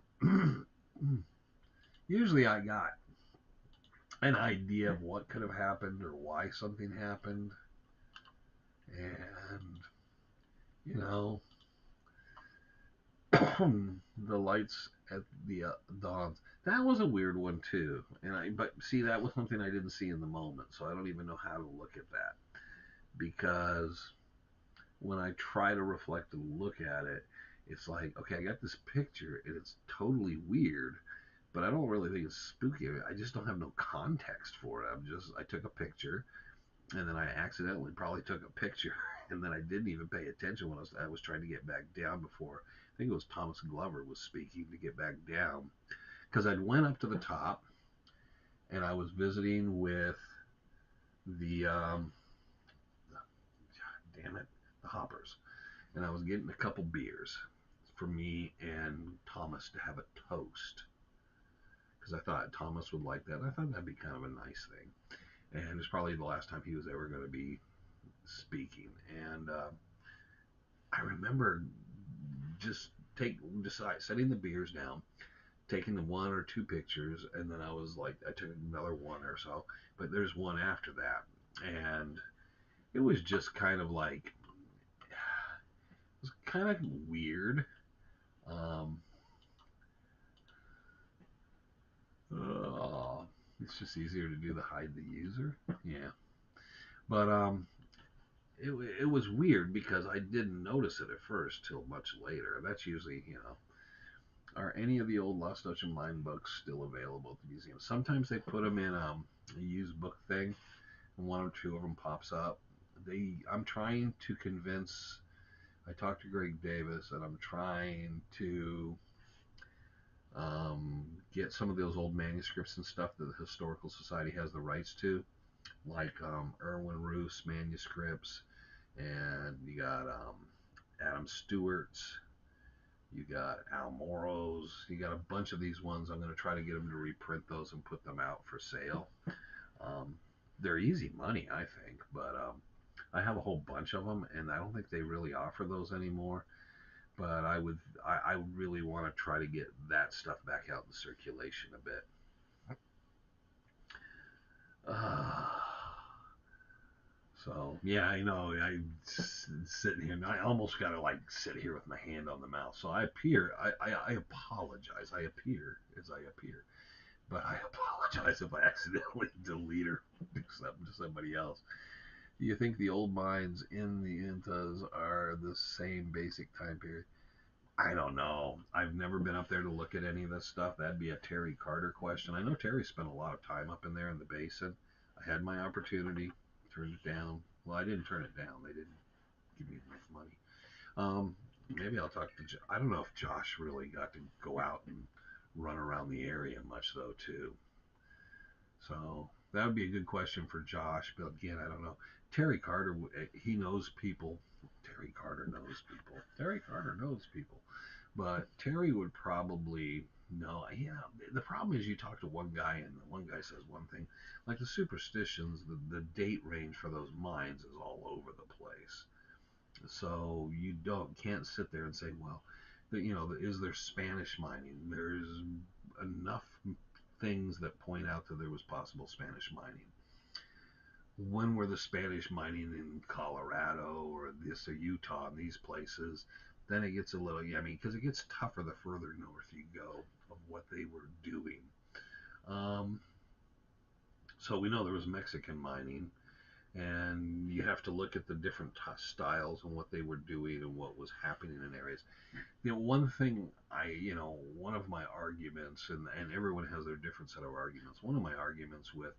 Usually I got an idea of what could have happened or why something happened. And, you know, the lights at the dawns. That was a weird one too. But see, that was something I didn't see in the moment, so I don't even know how to look at that because when I try to reflect and look at it, it's like, okay, I got this picture and it's totally weird, but I don't really think it's spooky. I just don't have no context for it. I took a picture and then I accidentally probably took a picture and then I didn't even pay attention when I was trying to get back down before. I think it was Thomas Glover was speaking to get back down because I'd went up to the top and I was visiting with the damn it, the hoppers. And I was getting a couple beers for me and Thomas to have a toast because I thought Thomas would like that. I thought that'd be kind of a nice thing. And it's probably the last time he was ever going to be speaking. And I remember just setting the beers down, taking the one or two pictures, and then I was like, I took another one or so, but there's one after that, and it was just kind of like, it was kind of weird. Um, uh, it's just easier to do the hide the user, yeah. But it was weird because I didn't notice it at first till much later. That's usually, are any of the old Lost Ocean Mine books still available at the museum? Sometimes they put them in a used book thing, and one or two of them pops up. I'm trying to convince. I talked to Greg Davis, and I'm trying to get some of those old manuscripts and stuff that the Historical Society has the rights to, like Erwin Roos manuscripts, and you got Adam Stewart's, you got Al Morrow's, you got a bunch of these ones. I'm going to try to get them to reprint those and put them out for sale. Um, they're easy money, I think, but I have a whole bunch of them, and I don't think they really offer those anymore. But I really want to try to get that stuff back out in circulation a bit. Uh, so yeah, I know. Sitting here, and I almost got to like sit here with my hand on the mouth. So I appear. I apologize. I appear as I appear, but I apologize if I accidentally delete or do something to somebody else. Do you think the old mines in the Intas are the same basic time period? I don't know. I've never been up there to look at any of this stuff. That'd be a Terry Carter question. I know Terry spent a lot of time up in there in the basin. I had my opportunity, turned it down. Well, I didn't turn it down. They didn't give me enough money. Maybe I'll talk to. I don't know if Josh really got to go out and run around the area much though, too. So that would be a good question for Josh. But again, I don't know. Terry Carter, he knows people. Terry Carter knows people. Terry Carter knows people. But Terry would probably know. The problem is you talk to one guy and one guy says one thing. Like the superstitions, the date range for those mines is all over the place. So you can't sit there and say, well, is there Spanish mining? There's enough things that point out that there was possible Spanish mining. When were the Spanish mining in Colorado or this or Utah and these places? Then it gets a little, yeah, I mean, because it gets tougher the further north you go of what they were doing. Um, so we know there was Mexican mining, and you have to look at the different styles and what they were doing and what was happening in areas. One thing one of my arguments, and everyone has their different set of arguments. One of my arguments with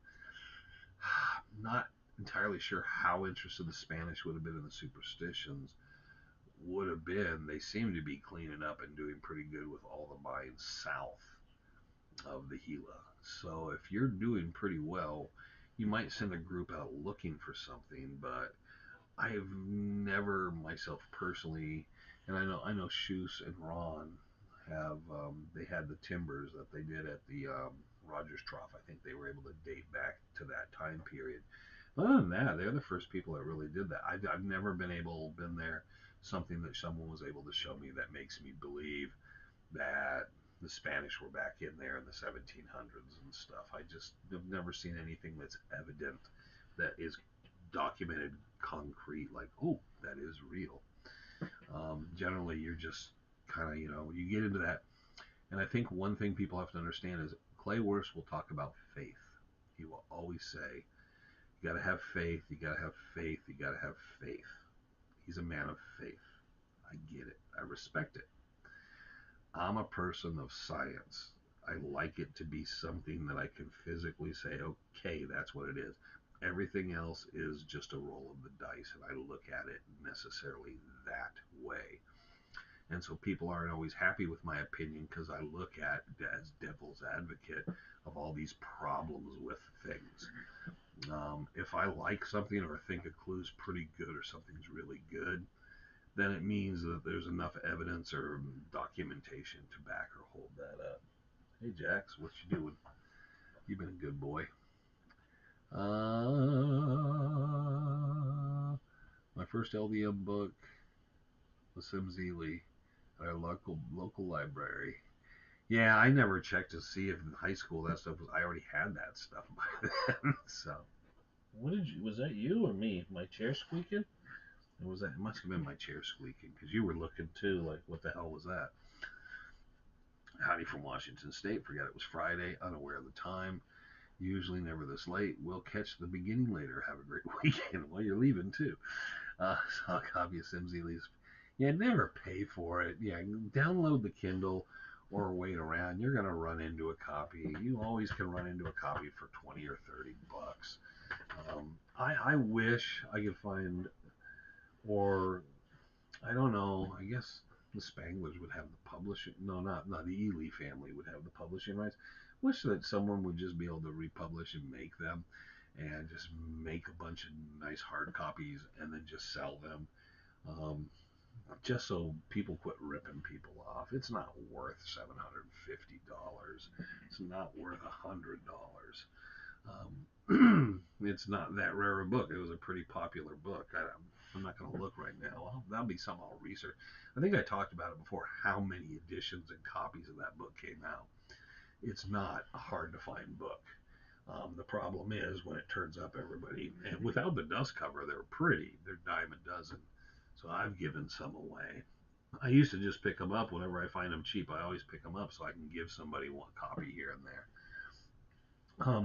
not entirely sure how interested the Spanish would have been in the superstitions would have been they seem to be cleaning up and doing pretty good with all the mines south of the Gila. So if you're doing pretty well, you might send a group out looking for something, but I've never myself personally, and I know Shoes and Ron have they had the timbers that they did at the Rogers Trough. I think they were able to date back to that time period. But other than that, they're the first people that really did that. I've never been there, something that someone was able to show me that makes me believe that the Spanish were back in there in the 1700s and stuff. I just have never seen anything that's evident that is documented concrete, like, oh, that is real. Generally, you're just kind of, you get into that. And I think one thing people have to understand is Clay Worse will talk about faith. He will always say, you got to have faith, you got to have faith, you got to have faith. He's a man of faith. I get it. I respect it. I'm a person of science. I like it to be something that I can physically say, okay, that's what it is. Everything else is just a roll of the dice, and I look at it necessarily that way. And so people aren't always happy with my opinion because I look at as devil's advocate of all these problems with things. If I like something or think a clue's pretty good or something's really good, then it means that there's enough evidence or documentation to back or hold that up. Hey, Jax, what you doing? You've been a good boy. My first LDM book was Sim Zeeley at our local library. Yeah, I never checked to see if in high school that stuff was. I already had that stuff by then. So. What did you? Was that you or me? My chair squeaking? It must have been my chair squeaking because you were looking too. Like, what the hell was that? Howdy from Washington State. Forgot it was Friday. Unaware of the time. Usually never this late. We'll catch the beginning later. Have a great weekend. Well, you're leaving too. So a copy of Sim Zeeley's. Yeah, never pay for it. Yeah, download the Kindle or wait around. You're gonna run into a copy. You always can run into a copy for 20 or 30 bucks. I wish I could find, or I don't know. I guess the Spanglers would have the publishing. No, not the Ely family would have the publishing rights. Wish that someone would just be able to republish and make them, and just make a bunch of nice hard copies and then just sell them. Um, just so people quit ripping people off. It's not worth $750. It's not worth $100. It's not that rare a book. It was a pretty popular book. I'm not going to look right now. Well, that'll be something I'll research. I think I talked about it before. How many editions and copies of that book came out? It's not a hard to find book. The problem is when it turns up, everybody, and without the dust cover, they're pretty. They're dime a dozen. So I've given some away. I used to just pick them up whenever I find them cheap. I always pick them up so I can give somebody one copy here and there.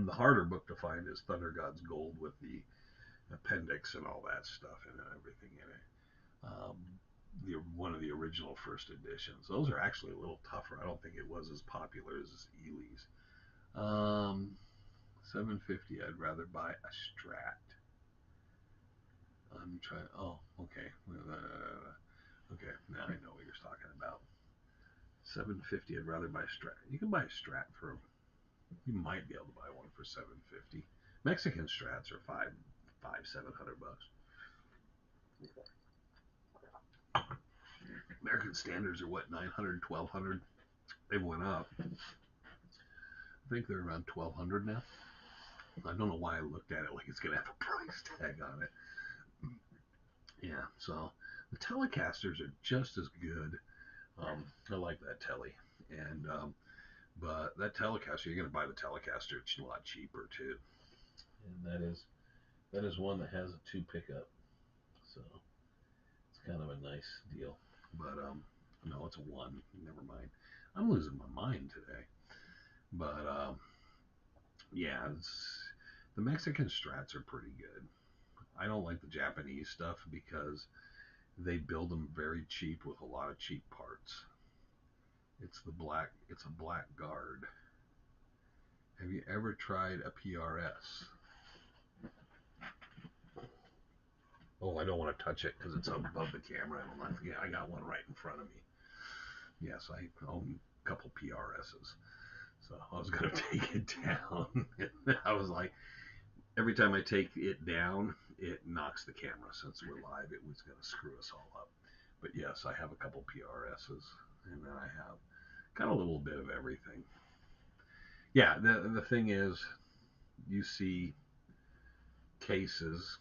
The harder book to find is Thunder God's Gold with the appendix and all that stuff and everything in it. One of the original first editions. Those are actually a little tougher. I don't think it was as popular as Ely's. 750. I'd rather buy a Strat. I'm trying. Oh, okay. Okay, now I know what you're talking about. 750. I'd rather buy a Strat. You can buy a Strat for. You might be able to buy one for 750. Mexican Strats are 700 bucks. American standards are what, 900, 1200? They went up. I think they're around 1200 now. I don't know why I looked at it like it's gonna have a price tag on it. Yeah, so the Telecasters are just as good. I like that Telly, and but that Telecaster, you're gonna buy the Telecaster. It's a lot cheaper too. And that is one that has a two pickup, so it's kind of a nice deal. But no, it's a one. Never mind. I'm losing my mind today. But yeah, the Mexican Strats are pretty good. I don't like the Japanese stuff because they build them very cheap with a lot of cheap parts. It's a black guard. Have you ever tried a PRS? Oh, I don't want to touch it because it's above the camera. Yeah, I got one right in front of me. Yes, I own a couple PRSs. So I was going to take it down. I was like, every time I take it down, it knocks the camera. Since we're live, it was going to screw us all up. But yes, I have a couple PRSs, and then I have got a little bit of everything. Yeah, the thing is, you see cases,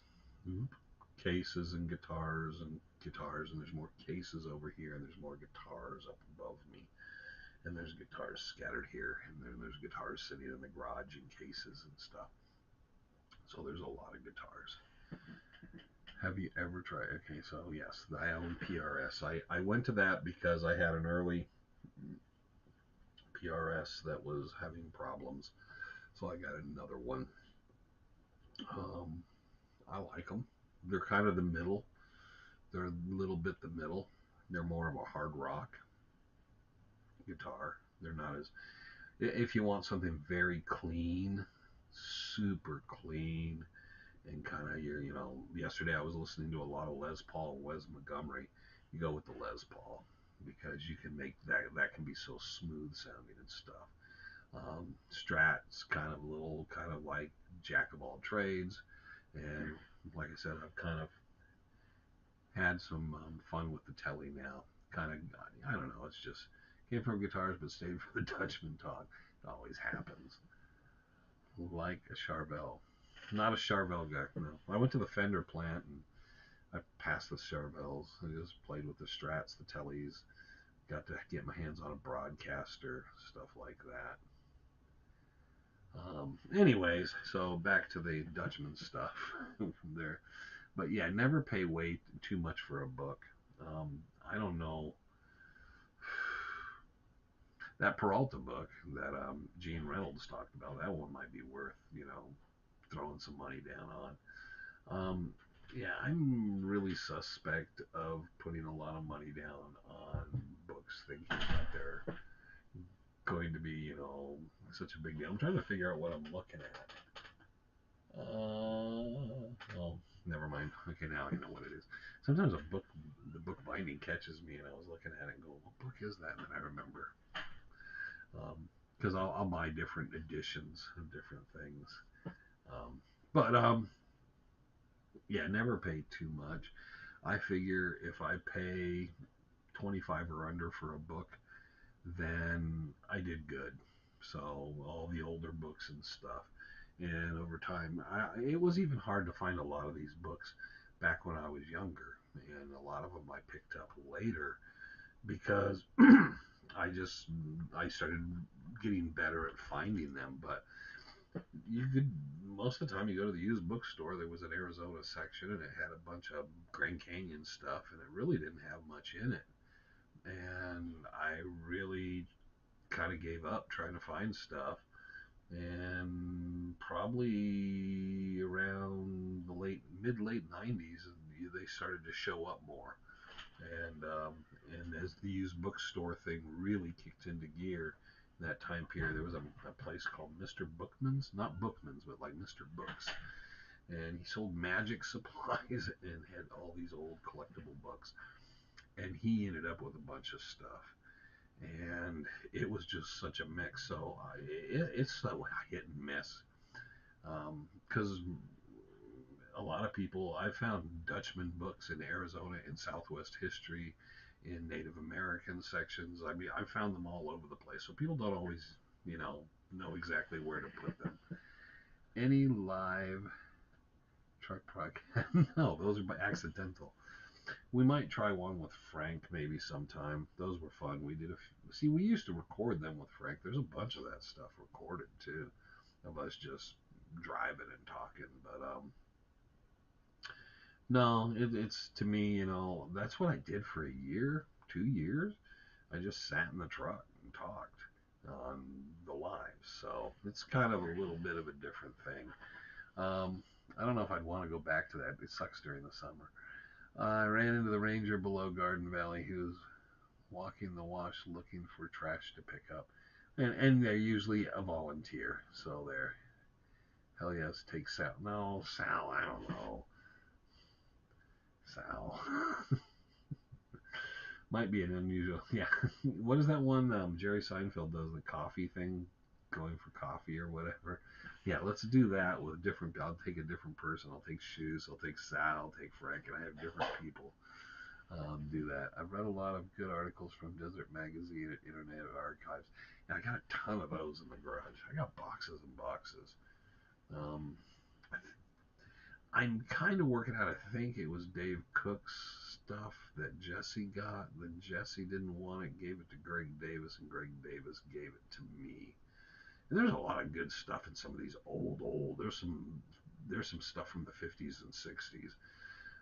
cases and guitars, and there's more cases over here, and there's more guitars up above me, and there's guitars scattered here, and then there's guitars sitting in the garage in cases and stuff. So there's a lot of guitars. Have you ever tried? Okay, so yes, I own PRS. I went to that because I had an early PRS that was having problems, so I got another one. Um, I like them. They're kind of the middle. They're a little bit the middle. They're more of a hard rock guitar. They're not as. If you want something very clean, super clean, and kind of yesterday I was listening to a lot of Les Paul and Wes Montgomery. You go with the Les Paul because you can make that can be so smooth sounding and stuff. Strat's kind of little, kind of like jack of all trades. And like I said, I've kind of had some fun with the telly now. Kind of, I don't know, it's just came from guitars but stayed for the Dutchman talk. It always happens. Like a Charvel. Not a Charvel guy, no. I went to the Fender plant and I passed the Charvels. I just played with the Strats, the Tellys. Got to get my hands on a broadcaster, stuff like that. Anyways, so back to the Dutchman stuff from there. But yeah, never pay way too much for a book. I don't know that Peralta book that Gene Reynolds talked about. That one might be worth throwing some money down on. Yeah, I'm really suspect of putting a lot of money down on books thinking that they're going to be, such a big deal. I'm trying to figure out what I'm looking at. Oh, never mind. Okay, now I know what it is. Sometimes the book binding catches me, and I was looking at it and go, "What book is that?" And then I remember, because I'll buy different editions of different things. But yeah, never pay too much. I figure if I pay 25 or under for a book, then I did good. So all the older books and stuff. And over time, it was even hard to find a lot of these books back when I was younger. And a lot of them I picked up later because I started getting better at finding them. But you could, most of the time you go to the used bookstore, there was an Arizona section and it had a bunch of Grand Canyon stuff and it really didn't have much in it. And I really kind of gave up trying to find stuff. And probably around the late 90s, they started to show up more. And as the used bookstore thing really kicked into gear, in that time period, there was a place called Mr. Bookman's, not Bookman's, but like Mr. Books, and he sold magic supplies and had all these old collectible books. And he ended up with a bunch of stuff and it was just such a mix. So it's so hit and miss because a lot of people I found Dutchman books in Arizona in Southwest history, in Native American sections. I mean, I found them all over the place. So people don't always, know exactly where to put them. Any live truck podcast? No, those are by accidental. We might try one with Frank maybe sometime. Those were fun. We did see. We used to record them with Frank. There's a bunch of that stuff recorded too, of us just driving and talking. But no, it's to me, that's what I did for a year, 2 years. I just sat in the truck and talked on the live. So it's kind of a little bit of a different thing. I don't know if I'd want to go back to that. It sucks during the summer. I ran into the ranger below Garden Valley. He was walking the wash looking for trash to pick up. And they're usually a volunteer. So they're, hell yes, take Sal. No, Sal, I don't know. Sal. Might be an unusual. Yeah. What is that one Jerry Seinfeld does? The coffee thing? Going for coffee or whatever. Yeah, let's do that with different. I'll take a different person. I'll take Shoes. I'll take Sal. I'll take Frank. And I have different people do that. I've read a lot of good articles from Desert Magazine at Internet Archives, and I got a ton of those in the garage. I got boxes and boxes. Um, I'm kind of working out. I think it was Dave Cook's stuff that Jesse got. Then Jesse didn't want it, gave it to Greg Davis, and Greg Davis gave it to me. And there's a lot of good stuff in some of these old. There's some stuff from the 50s and 60s.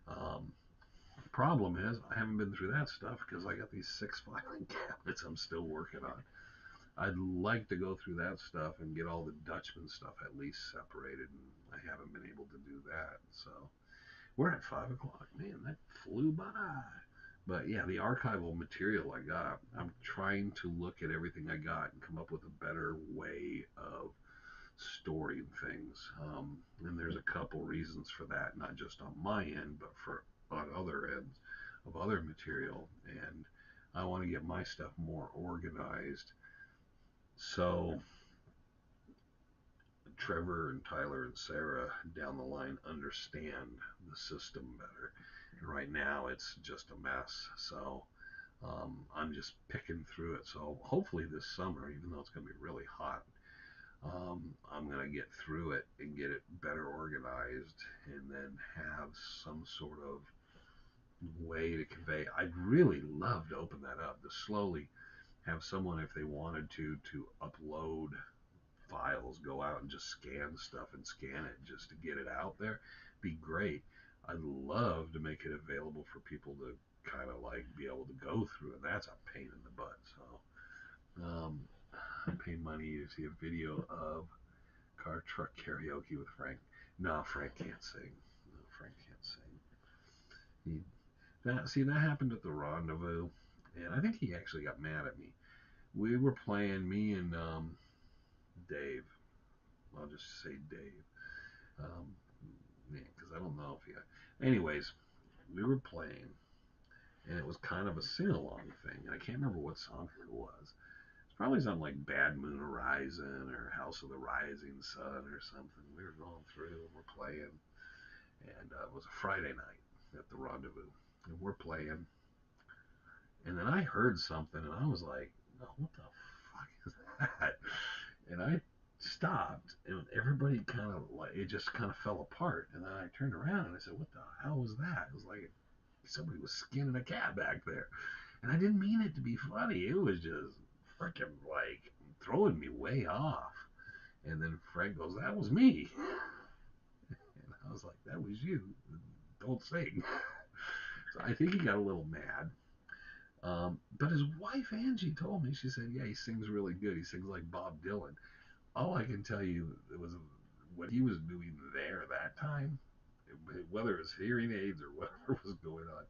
Um, Problem is, I haven't been through that stuff because I got these 6 filing cabinets I'm still working on. I'd like to go through that stuff and get all the Dutchman stuff at least separated, and I haven't been able to do that. So we're at 5 o'clock. Man, that flew by. But yeah, the archival material I got, I'm trying to look at everything I got and come up with a better way of storing things. And there's a couple reasons for that, not just on my end, but for on other ends of other material. And I want to get my stuff more organized. So Trevor and Tyler and Sarah down the line understand the system better. And right now it's just a mess. So I'm just picking through it. So hopefully this summer, even though it's going to be really hot, I'm going to get through it and get it better organized and then have some sort of way to convey. I'd really love to open that up, to slowly have someone, if they wanted to upload files, go out and just scan stuff and scan it just to get it out there. Be great. I'd love to make it available for people to kind of like be able to go through, and that's a pain in the butt. So I pay money to see a video of car truck karaoke with Frank. No, Frank can't sing. No, Frank can't sing. That happened at the rendezvous, and I think he actually got mad at me. We were playing, me and Dave. I'll just say Dave, um, because I don't know if he. Anyways, we were playing, and it was kind of a sing-along thing. And I can't remember what song it was. It's probably something like Bad Moon Horizon or House of the Rising Sun or something. We were going through and we're playing, and it was a Friday night at the rendezvous, and we're playing, and then I heard something, and I was like, "Oh, what the fuck is that?" And I stopped, and everybody kind of like, it just kind of fell apart. And then I turned around and I said, "What the hell was that?" It was like somebody was skinning a cat back there, and I didn't mean it to be funny. It was just freaking like throwing me way off. And then Frank goes, "That was me," and I was like, "That was you. Don't sing." So I think he got a little mad. But his wife Angie told me, she said, "Yeah, he sings really good. He sings like Bob Dylan." All I can tell you was what he was doing there that time, whether it was hearing aids or whatever was going on.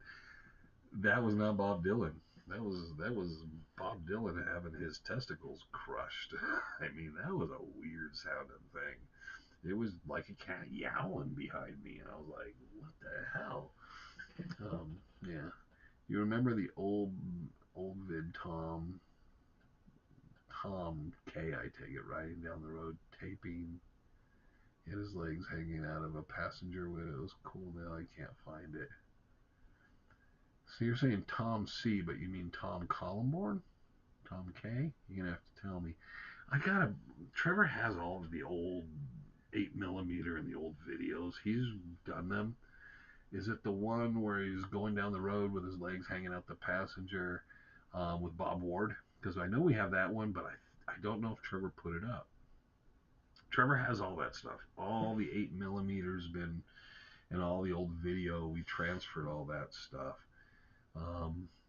That was not Bob Dylan. That was Bob Dylan having his testicles crushed. I mean, that was a weird sounding thing. It was like a cat yowling behind me, and I was like, "What the hell?" Yeah. You remember the old vid Tom K, I take it, riding down the road taping. He had his legs hanging out of a passenger window. It was cool. Now I can't find it. So you're saying Tom C, but you mean Tom Columborn? Tom K? You're gonna have to tell me. I gotta. Trevor has all of the old 8mm and the old videos. He's done them. Is it the one where he's going down the road with his legs hanging out the passenger with Bob Ward? Because I know we have that one, but I don't know if Trevor put it up. Trevor has all that stuff. All the 8mm been, and all the old video. We transferred all that stuff.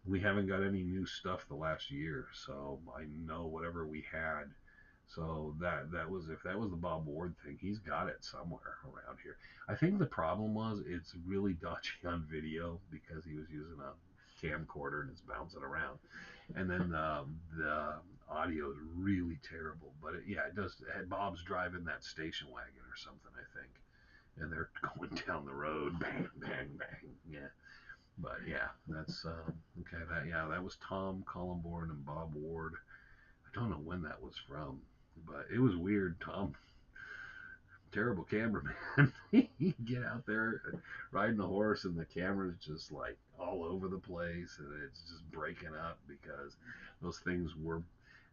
We haven't got any new stuff the last year, so I know whatever we had. So that was, if that was the Bob Ward thing, he's got it somewhere around here. I think the problem was it's really dodgy on video because he was using a camcorder and it's bouncing around, and then the audio is really terrible. But yeah, it does. Bob's driving that station wagon or something, I think, and they're going down the road, bang, bang, bang. Yeah, but yeah, that's okay. That was Tom Columborn and Bob Ward. I don't know when that was from, but it was weird. Tom, terrible cameraman. He'd get out there riding a horse, and the camera's just like all over the place, and it's just breaking up because those things were,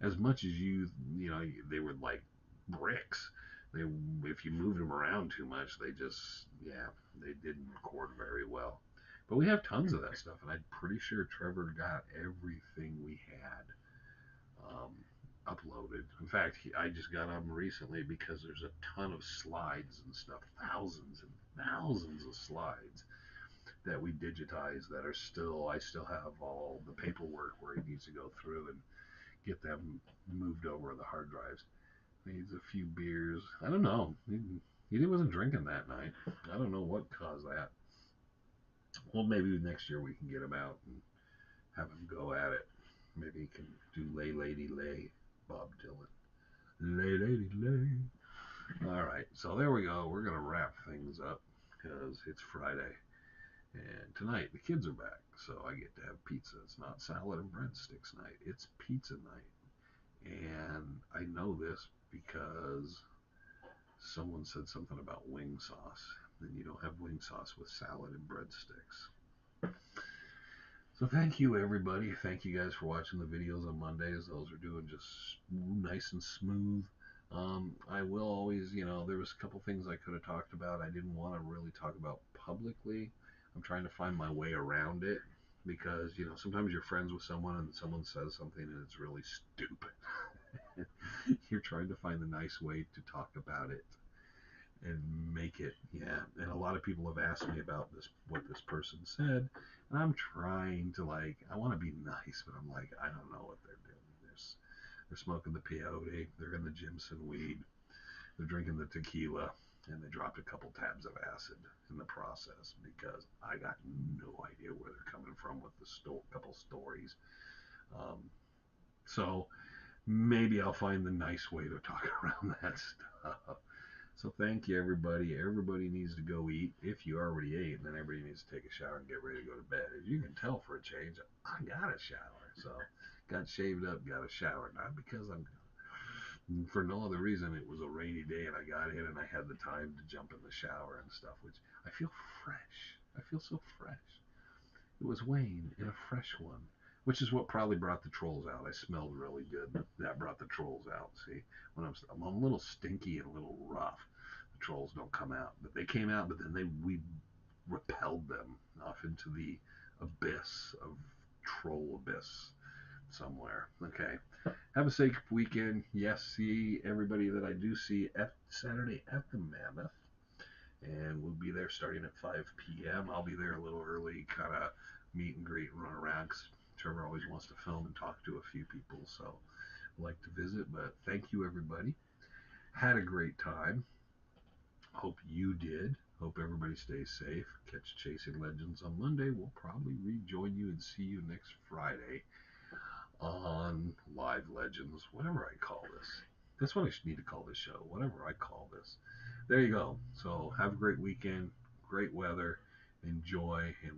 as much as you know, they were like bricks. They, if you moved them around too much, they didn't record very well. But we have tons of that stuff, and I'm pretty sure Trevor got everything we had uploaded. In fact, I just got on recently because there's a ton of slides and stuff, thousands and thousands of slides that we digitized that are still, I still have all the paperwork where he needs to go through and get them moved over to the hard drives. Needs a few beers. I don't know. He wasn't drinking that night. I don't know what caused that. Well, maybe next year we can get him out and have him go at it. Maybe he can do Lay Lady Lay, Bob Dylan. Lay Lady Lay. All right, so there we go. We're going to wrap things up because it's Friday. And tonight the kids are back, so I get to have pizza. It's not salad and breadsticks night, it's pizza night. And I know this because Someone said something about wing sauce. Then you don't have wing sauce with salad and breadsticks. So thank you, everybody. Thank you guys for watching the videos on Mondays. Those are doing just nice and smooth. I will always, there was a couple things I could have talked about. I didn't want to really talk about publicly. I'm trying to find my way around it because, sometimes you're friends with someone and someone says something and it's really stupid. You're trying to find the nice way to talk about it and make it, yeah. And a lot of people have asked me about this, what this person said, and I'm trying to, like, I want to be nice, but I'm like, I don't know what they're doing. They're smoking the peyote, they're in the Jimson weed, they're drinking the tequila, and they dropped a couple tabs of acid in the process because I got no idea where they're coming from with the couple stories. Um, so maybe I'll find the nice way to talk around that stuff. So thank you, everybody. Everybody needs to go eat. If you already ate, then everybody needs to take a shower and get ready to go to bed. As you can tell, for a change, I got a shower. So got shaved up, got a shower. Not because I'm, for no other reason. It was a rainy day and I got in and I had the time to jump in the shower and stuff, which I feel fresh. I feel so fresh. It was Wayne in a fresh one, which is what probably brought the trolls out. I smelled really good. That brought the trolls out. See, when I'm a little stinky and a little rough, the trolls don't come out. But they came out, but then we repelled them off into the abyss of troll abyss somewhere. Okay. Have a safe weekend. Yes, see everybody that I do see at Saturday at the Mammoth. And we'll be there starting at 5 p.m. I'll be there a little early, kind of meet and greet and run around because Trevor always wants to film and talk to a few people, so I'd like to visit. But thank you, everybody. Had a great time. Hope you did. Hope everybody stays safe. Catch Chasing Legends on Monday. We'll probably rejoin you and see you next Friday on Live Legends, whatever I call this. That's what I need to call this show, whatever I call this. There you go. So have a great weekend, great weather, enjoy, and